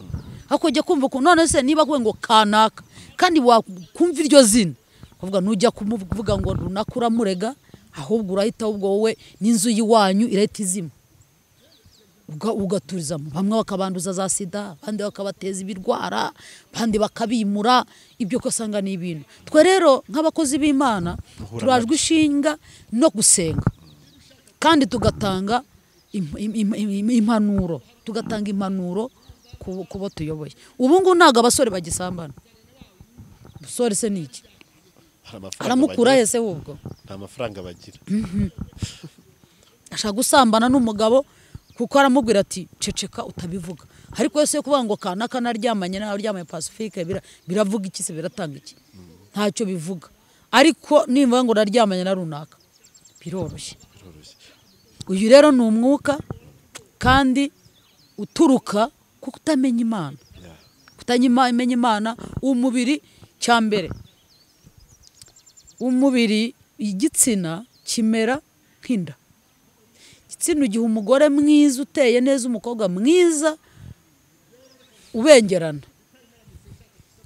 Hakojya kumva ko none se niba kwe ngo kanaka kandi wakumva iryo zina kuvuga nujya kumuvuga ngo runaka uramurega, ahubwo urahita ubwo wowe n'inzu yiwanyu irahita izima ugaturizamo. Bamwe bakabanduza za sida, bandi bakabateza ibirwara, bandi bakabimura. Ibyo ko sanga ni ibintu twe rero nk'abakozi b'Imana turajwe ishinga no gusenga kandi tugatanga impanuro, tugatanga impanuro kubo tuyoboye. Ubu ngo ntago abasore bagisambana. Busore se niki aramukura hese ubwo nta mafaranga bagira. Ashaka gusambana n'umugabo kuko aramubwira ati ceceka utabivuga, ariko yose kuvuga ngo kanaka naryamanye nawe aryamanye Pacifique biravuga iki se, biratanga iki? Ntacyo bivuga. Ariko nimba ngo naryamanye na runaka biroroshye. Uyu rero ni umwuka kandi uturuka kuko utamenya Imana, kutamenya Imana. Umubiri cyambere, umubiri igitsina kimera nk'inda. Igitsina ugihe umugore mwiza uteye neza, umukobwa mwiza ubengerana,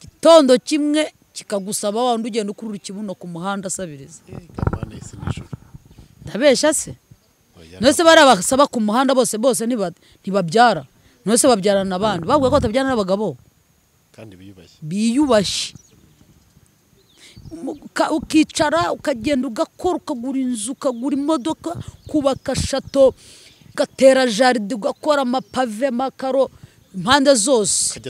gitondo kimwe kikagusaba wandi ugenda ukurura ikibuno ku muhanda asabiriza. Ndabesha se? Nose barabasaba ku muhanda bose ntibabyara. Nose babyarana abandi bavuga ko batabyarana n'abagabo kandi biyubashye. Biyubashye. Ukicara ukagenda ugakora, ukagura inzu, ukagura imodoka, kubaka shato, gatera jaride, ugakora amapave, makaro impande zose,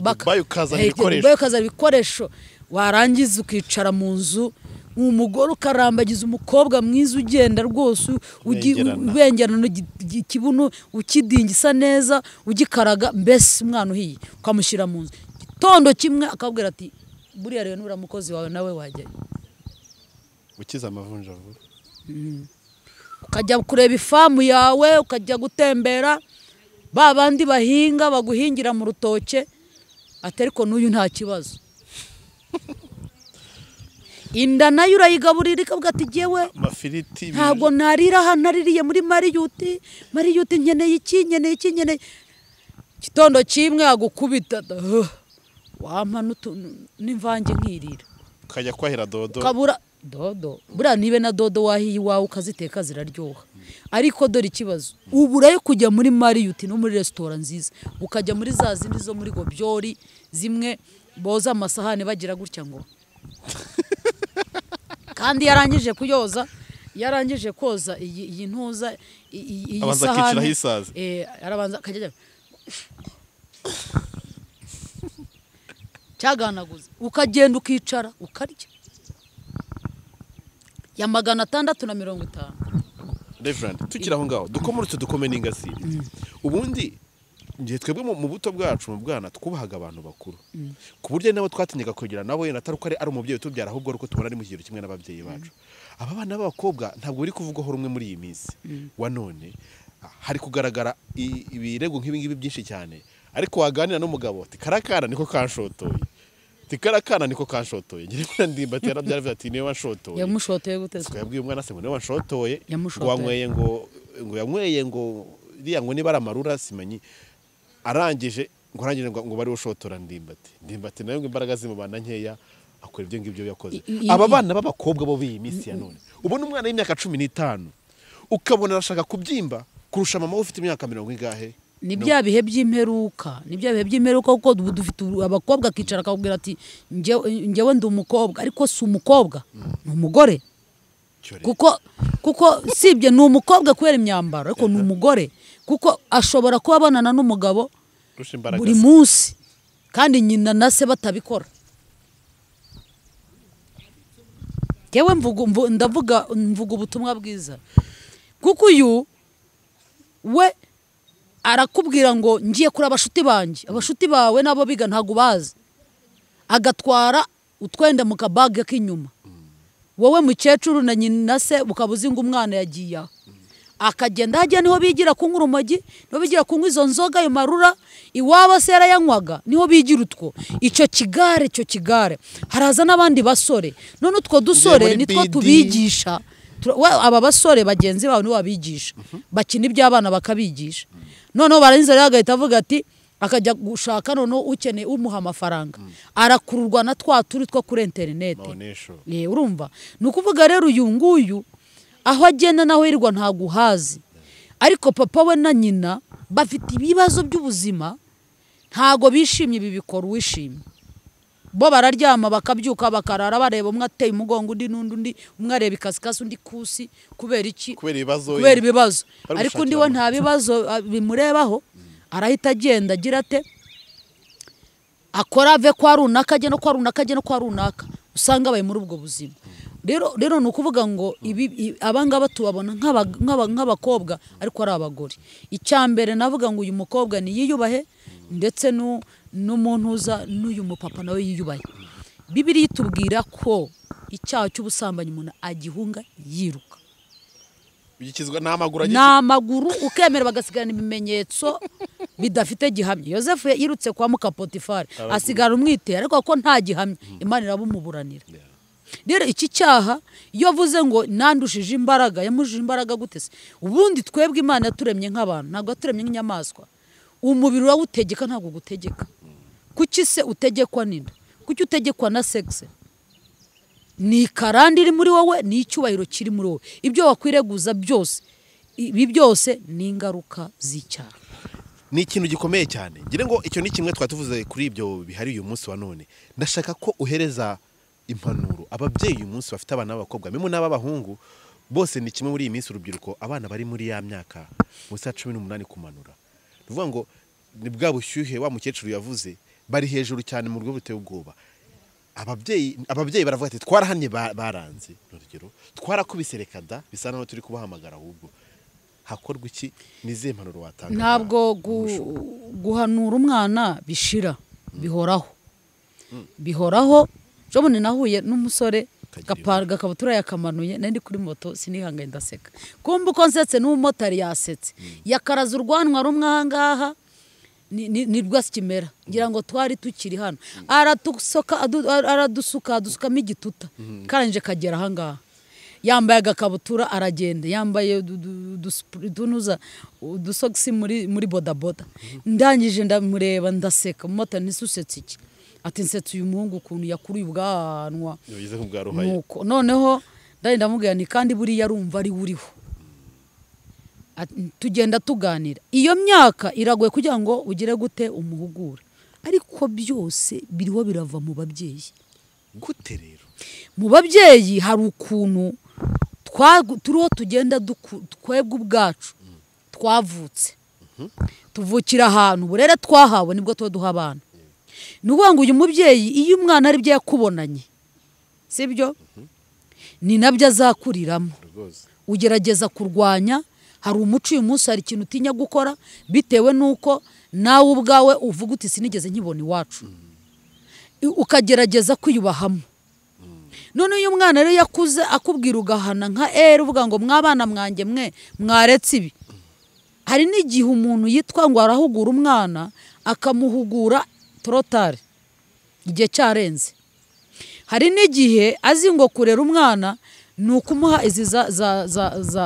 ukazana ibikoresho. Warangiza ukicara mu nzu, umugore ukarambagiza umukobwa mwiza ugenda rwose ubengerana ikibuno, ukidingisa neza, ugikaraga, mbese umwana uhiye ukamushyira mu nzu. Gitondo kimwe akabwira ati buriya rero nura mukozi wawe nawe wajyayo ukiza amavunja vuba. Ukajya kureba ifamu yawe, ukajya gutembera, ba bandi bahinga baguhingira mu rutoke, atariko n'uyu nta kibazo. Inda nayo urayigaburira ikavuga ati jewe amafiriti ntabwo narira hano, naririye muri Mariyuti nkeneye iki. Gitondo kimwe agukubita wampa n'imvange nkirira, ukajya kwahira dodo, kabura dodo. Buriya nibe na dodo wahiye iwawe ukaziteka ziraryoha, ariko dore ikibazo uburayo kujya muri Mariyuti no muri restaurant nziza, ukajya muri za zindi zo muri Gobyori zimwe boza amasahane bagira gutya ngo kandi yarangije kuyoza, yarangije koza iyi ntuza iyi sahane arabanza akajya cyaganaguza, ukagenda ukicara ukarya ya 650. Reverend, tukiraho ngaho dukomorutse dukome n'ingasire. Ubundi ngiye twebwe mu buto bwacu mu bwana twubahaga abantu bakuru ku buryo nabo twatinyaga kugira nabo yena atari uko ari umubyeyi tubyara, ahubwo uko tubona ari mu kigero kimwe n'ababyeyi bacu. Aba bana b'abakobwa ntabwo biri kuvugwaho rumwe muri iyi minsi wa none. Hari kugaragara ibirego nk'ibingibi byinshi cyane, ariko waganira n'umugabo ati karakana niko kanshotoye, tikarakana niko kanshotoye. Ngira ngo ndimbati yarabyara ati niwe wanshotoye. Yamushotoye gute? Twabwiye umwana se ngo niwe wanshotoye, ngo wanyweye ngo yanyweye ngo iriya ngo niba aramarura simanyi, arangije ngo arangije ngo bari ushotora ndimbati nayo ngo imbaraga zimubana nkeya akora ibyo ngibyo yakoze. Aba bana b'abakobwa bo biyi minsi ya none, ubona umwana w'imyaka 15 ukabona arashaka kubyimba kurusha mama ufite imyaka 40 ingahe. Ni bya bihe by'imperuka, kuko dufite abakobwa kicara akabwira ati njyewe ndi umukobwa, ariko si umukobwa, ni umugore. Kuko sibye ni umukobwa kubera imyambaro, ariko ni umugore kuko ashobora kuba abonana n'umugabo Kurusha imbaraga buri ze. munsi kandi nyina na se batabikora. Yewe mvuga ubutumwa bwiza kuko uyu we arakubwira ngo ngiye kuri abashuti banjye, abashuti bawe nabo biga ntago bazi, agatwara utwenda mu kabage k'inyuma. Wowe mukecuru na nyina se bukabuzi ngo umwana yagiye aho, akagenda hajya niho bigira kunywa urumogi, niho bigira kunywa izo nzoga ayo marura, iwabo se yarayanywaga niho bigira utwo. Icyo kigare haraza n'abandi basore, none utwo dusore nitwo tubigisha. Aba basore bagenzi bawe nibo babigisha, bakina iby'abana bakabigisha. Noneho barangiza rero agahita avuga ati akajya gushaka noneho ukeneye umuha amafaranga, arakururwa na twa turi two kuri internet. Urumva ni ukuvuga rero uyu nguyu aho agenda naho yirirwa ntago uhazi, ariko papa we na nyina bafite ibibazo by'ubuzima, ntago bishimye. Ibi bikora uwishimye, bo bararyama bakabyuka bakarara bareba umwe ateye umugongo undi n'undi, umwe areba ikasikasi undi kusi. Kubera iki? Kubera ibibazo. Ariko undi we nta bibazo bimurebaho, arahita agenda agira ate akora ave kwa runaka ajya no kwa runaka ajya no kwa runaka, usanga baye muri ubwo buzima. Rero ni ukuvuga ngo abangaba tubabona nk'abakobwa ariko ari abagore. Icyambere navuga ngo uyu mukobwa ni yiyubahe, ndetse n'umuntu uza n'uyu mupapa nawe yiyubahe. Bibiliya itubwira ko icyaha cy'ubusambanyi umuntu agihunga yiruka, bigikizwa n'amaguru ukemera bagasigarana ibimenyetso bidafite gihamya. Yosefu yirutse kwa muka Potifari asigara umwitera, ariko ko nta gihamya Imana irabumuburanira. Rero iki cyaha iyo avuze ngo nandushije imbaraga, yamujije imbaraga gute se? Ubundi twebwe Imana yaturemye nk'abantu, ntabwo yaturemye nk'inyamaswa. Umubiri urawutegeka ntabwo gutegeka. Kuki se utegekwa n'inda? Kuki utegekwa na sex? Ni karandi iri muri wowe, ni icyubahiro kiri muri wowe. Ibyo wakwireguza byose, ibi byose ni ingaruka z'icyaha. Ni ikintu gikomeye cyane. Ngire ngo icyo ni kimwe twatuvuze kuri ibyo bihari uyu munsi wa none. Ndashaka ko uhereza impanuro ababyeyi uyu munsi bafite abana b'abakobwa, memo n'abahungu, bose ni kimwe muri iyi minsi urubyiruko, abana bari muri ya myaka munsi ya 18 kumanura. Nuvuga ngo ni bwa bushyuhe wa mukecuru yavuze, bari hejuru cyane mu rwo buteye ubwoba. Ababyeyi baravuga ati twarahanye baranze, urugero twarakubise rekada, bisa naho turi kubahamagara. Ahubwo hakorwa iki? Nize impanuro watanga? Ntabwo guhanura umwana bishira, bihoraho. Jomone nahuye n'umusore gakabutura yakamanuye, nandi kuri moto sinihangaye ndaseka. Kumba uko nsetse n'umumotari yasetse, yakaraza urwanwa rumwe ahangaha ni rwasikimera, ngira ngo twari tukiri hano. Aradusukamo igituta, karanje kagera ahangaha. Yambaye agakabutura aragenda, yambaye udusogisi muri bodaboda. Ndangije ndamureba ndaseka, umumotari nisusetse iki? Ati nsetse uyu muhungu ukuntu yakuruye ubwanwa. Nuko noneho ndamubwira ni kandi buri yarumva ari uriho. Tugenda tuganira. Iyo myaka iragoye kugira ngo ugire gute umuhugura, ariko byose biriho birava mu babyeyi. Gute rero? Mu babyeyi hari ukuntu turiho tugenda twebwe ubwacu twavutse, tuvukira ahantu burere twahawe nibwo tuba duha abana. Nuvuga ngo uyu mubyeyi iyo umwana ari byo yakubonanye, sibyo, ni nabyo azakuriramo. Ugerageza kurwanya. Hari umuco uyu munsi, hari ikintu utinya gukora bitewe nuko nawe ubwawe uvuga uti sinigeze nkibona iwacu, ukagerageza kwiyubahamo. None uyu mwana rero yakuze akubwira ugahana nka uvuga ngo mwabana mwanjye mwe mwaretse ibi. Hari n'igihe umuntu yitwa ngo arahugura umwana akamuhugura trotare igihe cyarenze. Hari n'igihe azi ngo kurera umwana ni ukumuha izi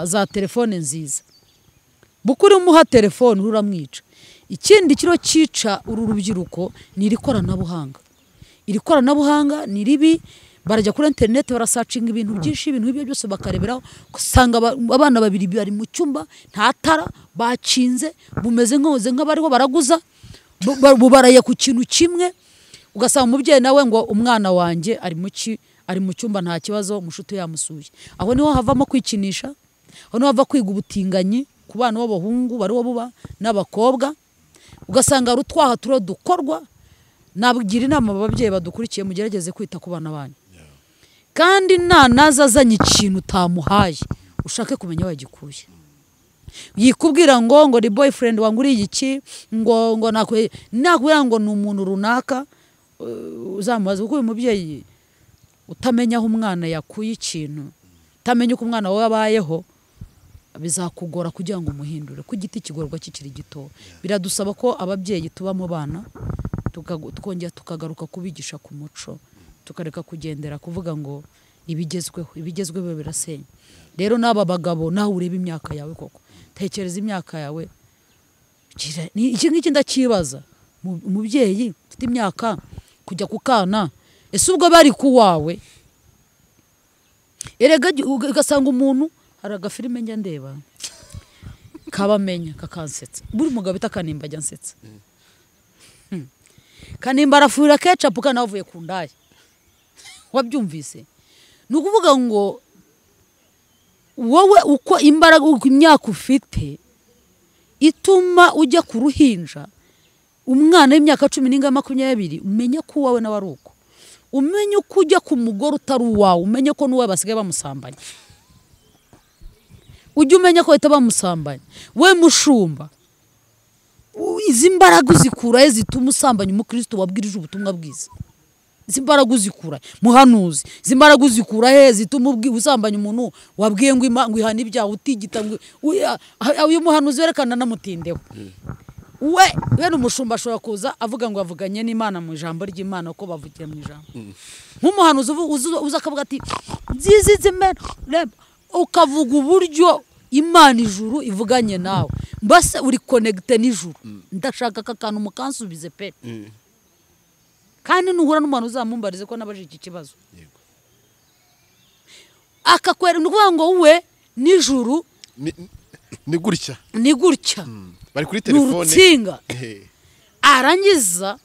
za telefone nziza. Bukuri umuha telefone uramwica. Ikindi kiro cyica uru rubyiruko ni irikoranabuhanga. Irikoranabuhanga ni ribi, barajya kuri internet barasacinga ibintu byinshi, ibintu ibyo byose bakareberaho, usanga abana babiri bari mu cyumba, nta tara, bacinze, bumeze nk'abariho baraguza, bubaraye ku kintu kimwe. Ugasanga umubyeyi nawe ngo umwana wanjye ari mu cyumba nta kibazo, mushuti yamusuye. Aho niho havamo kwikinisha, aho niho hava kwiga ubutinganyi, ku bana b'abahungu bariho buba n'abakobwa ugasanga ari utwaha turo dukorwa. Nabugira inama ababyeyi badukurikiye mugerageze kwita ku bana banyu kandi naza azanye ikintu utamuhaye ushake kumenya wagikuye. Yikubwira ngo ni boyfriend wanguriye iki ngo nakubwira ngo ni umuntu runaka uzamubaza kuko uyu mubyeyi utamenya aho umwana yakuye ikintu utamenya uko umwana wawe abayeho bizakugora kugira ngo umuhindure ku giti kigorwa kikiri gito. Biradusaba ko ababyeyi tuba mu bana tukongera tukagaruka kubigisha ku muco tukareka kugendera kuvuga ngo ibigezweho birasenya. Rero n'aba bagabo nawe ureba imyaka yawe koko tekereza imyaka yawe iki ngiki ndakibaza umubyeyi ufite imyaka kujya ku kana ese ubwo bari ku wawe erega ugasanga umuntu hari agafilime njya ndeba kabamenya kakansetsa buri mugabo bita Kanimba ajya nsetsa Kanimba arafurira ketchup kana avuye ku ndaye wabyumvise ni ukuvuga ngo wowe uko imbaraga uko imyaka ufite ituma ujya ku ruhinja umwana w'imyaka 10 umenye ko wawe nawe ari uko umenye ko ujya ku mugore utari uwawe umenye ko nuwe basigaye bamusambanya ujye umenya ko bahita bamusambanya we mushumba izi mbaraga uzikura zituma usambanya umukristo wabwirije ubutumwa bwiza. Izi mbaraga uzikura muhanuzi izi mbaraga uzikura zituma usambanya umuntu wabwiye ngo ihana ibyaha utigita ngo uyu muhanuzi werekana namutindeho we n'umushumba ashobora kuza avuga ngo avuganye n'Imana mu ijambo ry'Imana uko bavugiye mu ijambo nk'umuhanuzi uza akavuga ati zizizime ukavuga uburyo Imana ijuru ivuganye nawe mbase uri connecte n'ijuru ndashaka akantu mukansubize pe kandi nuhura n'umuntu uzamumbarize ko nabaje iki kibazo akakwera nukuvuga ngo we n'ijuru ni gutya bari kuri telefone n'urutsinga arangiza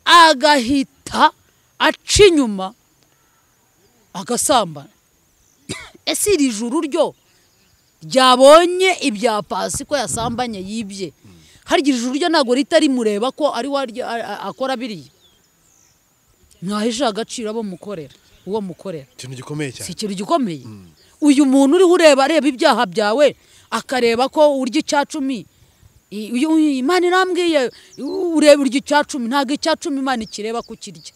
agahita aca inyuma agasambana. Ese iri juru ryo ryabonye ibya pasi ko yasambanye yibye hari ijuru ryo ntago ritari mureba ko ari akora biriye mwahisha agaciro abo mukorera uwo mukorera ikintu gikomeye cyane si ikintu gikomeye. Uyu muntu uri ureba ibyaha byawe akareba ko urya icacumi Imana irambwiye ureba urya icacumi ntago icacumi Imana ikireba kukirya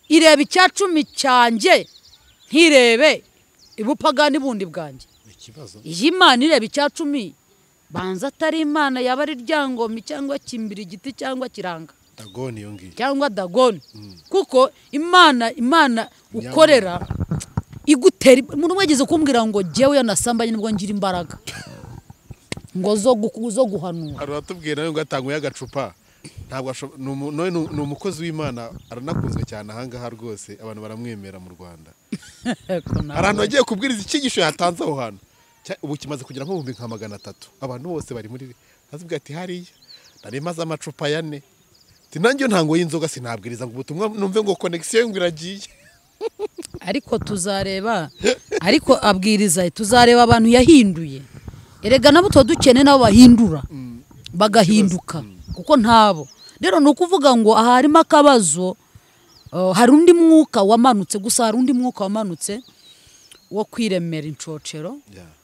ireba icacumi cyanjye ntirebe ibupagani bundi bwanjye. Iyi Imana ireba icacumi banza atari Imana yaba ari ryangomi cyangwa kimbira igiti cyangwa kiranga Dagoni yongi cyangwa Dagoni kuko Imana ukorera igutera umuntu wageze kumbwira ngo jewe yanasambanye nibwo ngira imbaraga ngo zo guhanura hari atubwira ngo atanguye agacupa ntabwo ni umukozi w'Imana aranakunzwe cyane ahangaha rwose abantu baramwemera mu Rwanda arantu agiye kubwiriza icyigisho yatanze aho hantu ubu kimaze kugira nko 300 abantu bose bari muri azubwa ati hariya nari maze amacupa 4 tinanjye ntango y'inzoga sinabwiriza ngo ubutumwa numve ngo connection ngo iragiye ariko tuzareba ariko abwiriza tuzareba abantu yahinduye erega nabo dukene nabo bahindura bagahinduka kuko ntabo rero nukuvuga ngo aharimo akabazo hari undi mwuka wamanutse gusa hari undi mwuka wamanutse wo kwiremera incocero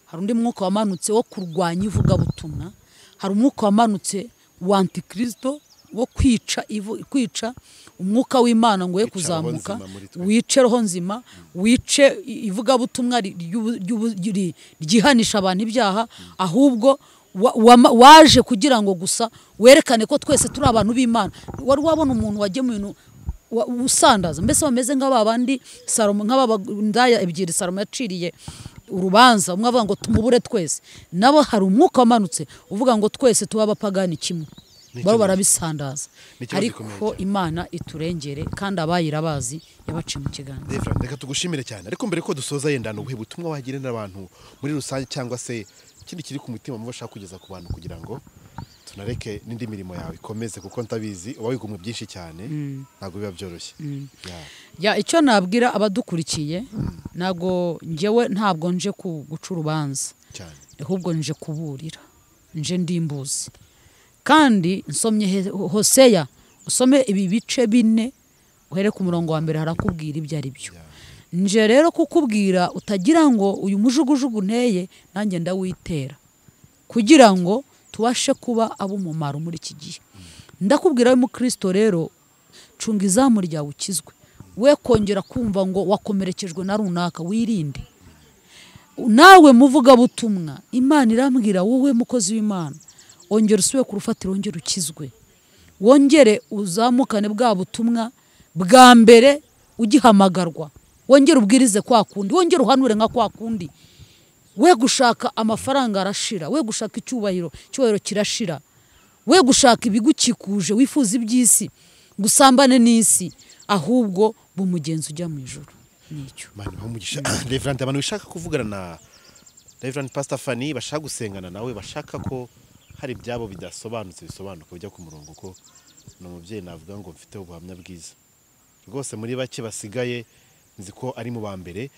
hari undi mwuka wamanutse wo kurwanya ivuga butumwa hari umwuka wamanutse wa antikristo wo kwica umwuka w'Imana ngo ye kuzamuka wice roho nzima wice ivuga butumwa ryihanisha abantu ibyaha ahubwo waje kugira ngo gusa werekane ko twese turi abantu b'Imana. Wari wabona umuntu wagiye mu bintu usandaza mbese bameze nk'ababandi Salomo nk'abandaya ebyiri Salomo yaciriye urubanza umwe avuga ngo tumubure twese nabo hari umwuka wamanutse uvuga ngo twese tuba abapagani kimwe baro barabisandaza ariko Imana iturengere kandi abayirabazi yabaciye mu kiganza. Reka tugushimire cyane ariko mbere ko dusoza yendana ubuhe butumwa wagira n'abantu muri rusange cyangwa se ikindi kiri ku mutima mubasha kugeza ku bantu kugira ngo tunareke n'indi mirimo yawe ikomeze kuko ntabizi wabigumwe byinshi cyane ntago biba byoroshye. Icyo nabwira abadukurikiye ntago njewe ntabwo nje guca urubanza cyane ahubwo nje kuburira nje ndimbuzi kandi nsomye Hoseya usome ibi bice 4 uhere ku murongo wa mbere harakubwira ibyo ari byo nje rero kukubwira utagira ngo uyu mujugujugu nteye nanjye ndawitera kugira ngo tubashe kuba abumumaro muri iki gihe ndakubwira mu Kristo rero cunga izamu ryawe ukizwe we kongera kumva ngo wakomerekejwe na runaka wirinde nawe muvuga butumwa Imana irambwira wowe mukozi w'Imana ongera usubire ku rufatiro ongera ukizwe wongere uzamukane bwa butumwa bwa mbere ugihamagarwa wongere ubwirize kwa kundi wongere uhanure nka kwa kundi we gushaka amafaranga arashira we gushaka icyubahiro kirashira we gushaka ibigukikuje wifuza iby'isi gusambane n'isi ahubwo bumugenzi ujya mu ijuru nicyo Imana umugisha Reverend abantu bishaka kuvugana na Reverend Pastor Fanny bashaka gusengana nawe bashaka ko hari ibyabo bidasobanutse bisobanuka bijya ku murongo ko no mubyeyi navuga ngo mfite ubuhamya bwiza rwose muri bake basigaye nzi ko ari mu bambere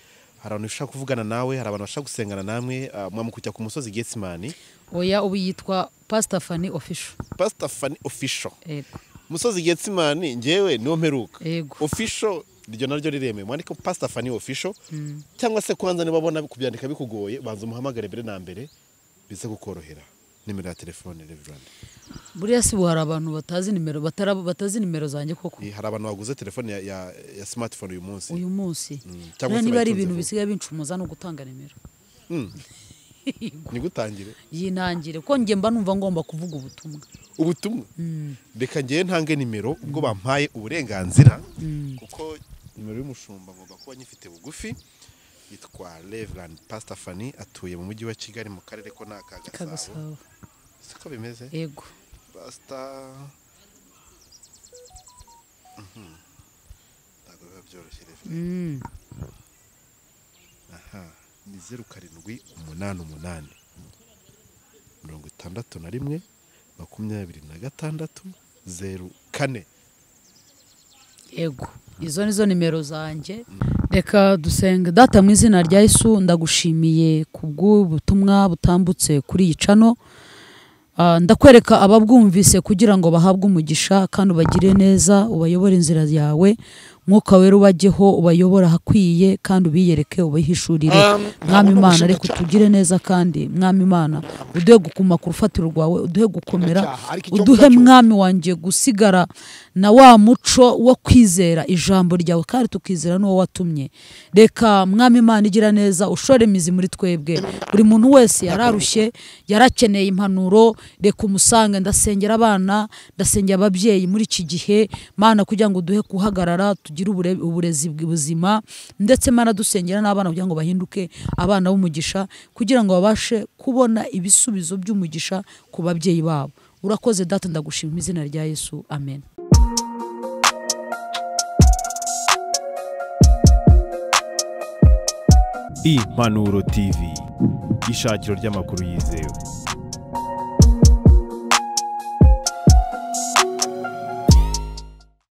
hari abantu bishaka kuvugana nawe hari abantu bashaka gusengana namwe mwamukujya ku musozi Getsemani oya ubu yitwa Pastor Fanny official Pastor Fanny official yego musozi Getsemani ngewe niwo mperuka yego official ryo naryo rireme mwandika Pastor Fanny official cyangwa se kwanza nibabona kubyandika bikugoye banza umuhamagare mbere na mbere bize gukorohera nimero ya telefone Reverend buriya si buhara abantu batazi nimero batazi nimero zanjye koko hari abantu baguze telefone ya smartphone uyu munsi cyangwa niba ari ibintu bisigaye bincumuza no gutanga nimero ni gutangire yinangire ko nge mba numva ngomba kuvuga ubutumwa reka ngiye ntange nimero ubwo bampaye uburenganzira kuko nimero y'umushumba ngomba kuba nyifite bugufi yitwa Reverend Pastor Fanny atuye mu mujyi wa Kigali mu karere ko Kagasabo siko bimeze yego Pastor ntabwo biba byoroshye Reverend ni 0788 61 26 04 yego izo nizo nimero zanjye reka dusenge data mu izina rya Yesu ndagushimiye kubw'ubutumwa butambutse kuri iyi cano ndakwereka ababwumvise kugira ngo bahabwe umugisha kandi ubagire neza ubayobore inzira yawe mwuka wera ubajyeho ubayobora hakwiye kandi ubiyereke ubihishurire mwami Imana ariko tugire neza kandi mwami Imana uduhe gukuma ku rufatiro rwawe uduhe gukomera uduhe mwami wanjye gusigara na wa muco wo kwizera ijambo ryawe kandi tukizera n'uwo watumye reka mwami Imana igira neza ushore imizi muri twebwe buri muntu wese yararushye yarakeneye impanuro reka umusange ndasengera abana ndasengera ababyeyi muri iki gihe Mana kugira ngo duhe kuhagarara tugire uburezi bw'ubuzima ndetse Mana dusengera n'abana kugira ngo bahinduke abana b'umugisha kugira ngo babashe kubona ibisubizo by'umugisha ku babyeyi babo urakoze data ndagushima mu izina rya Yesu amen. Impanuro TV ishakiro ry'amakuru yizewe.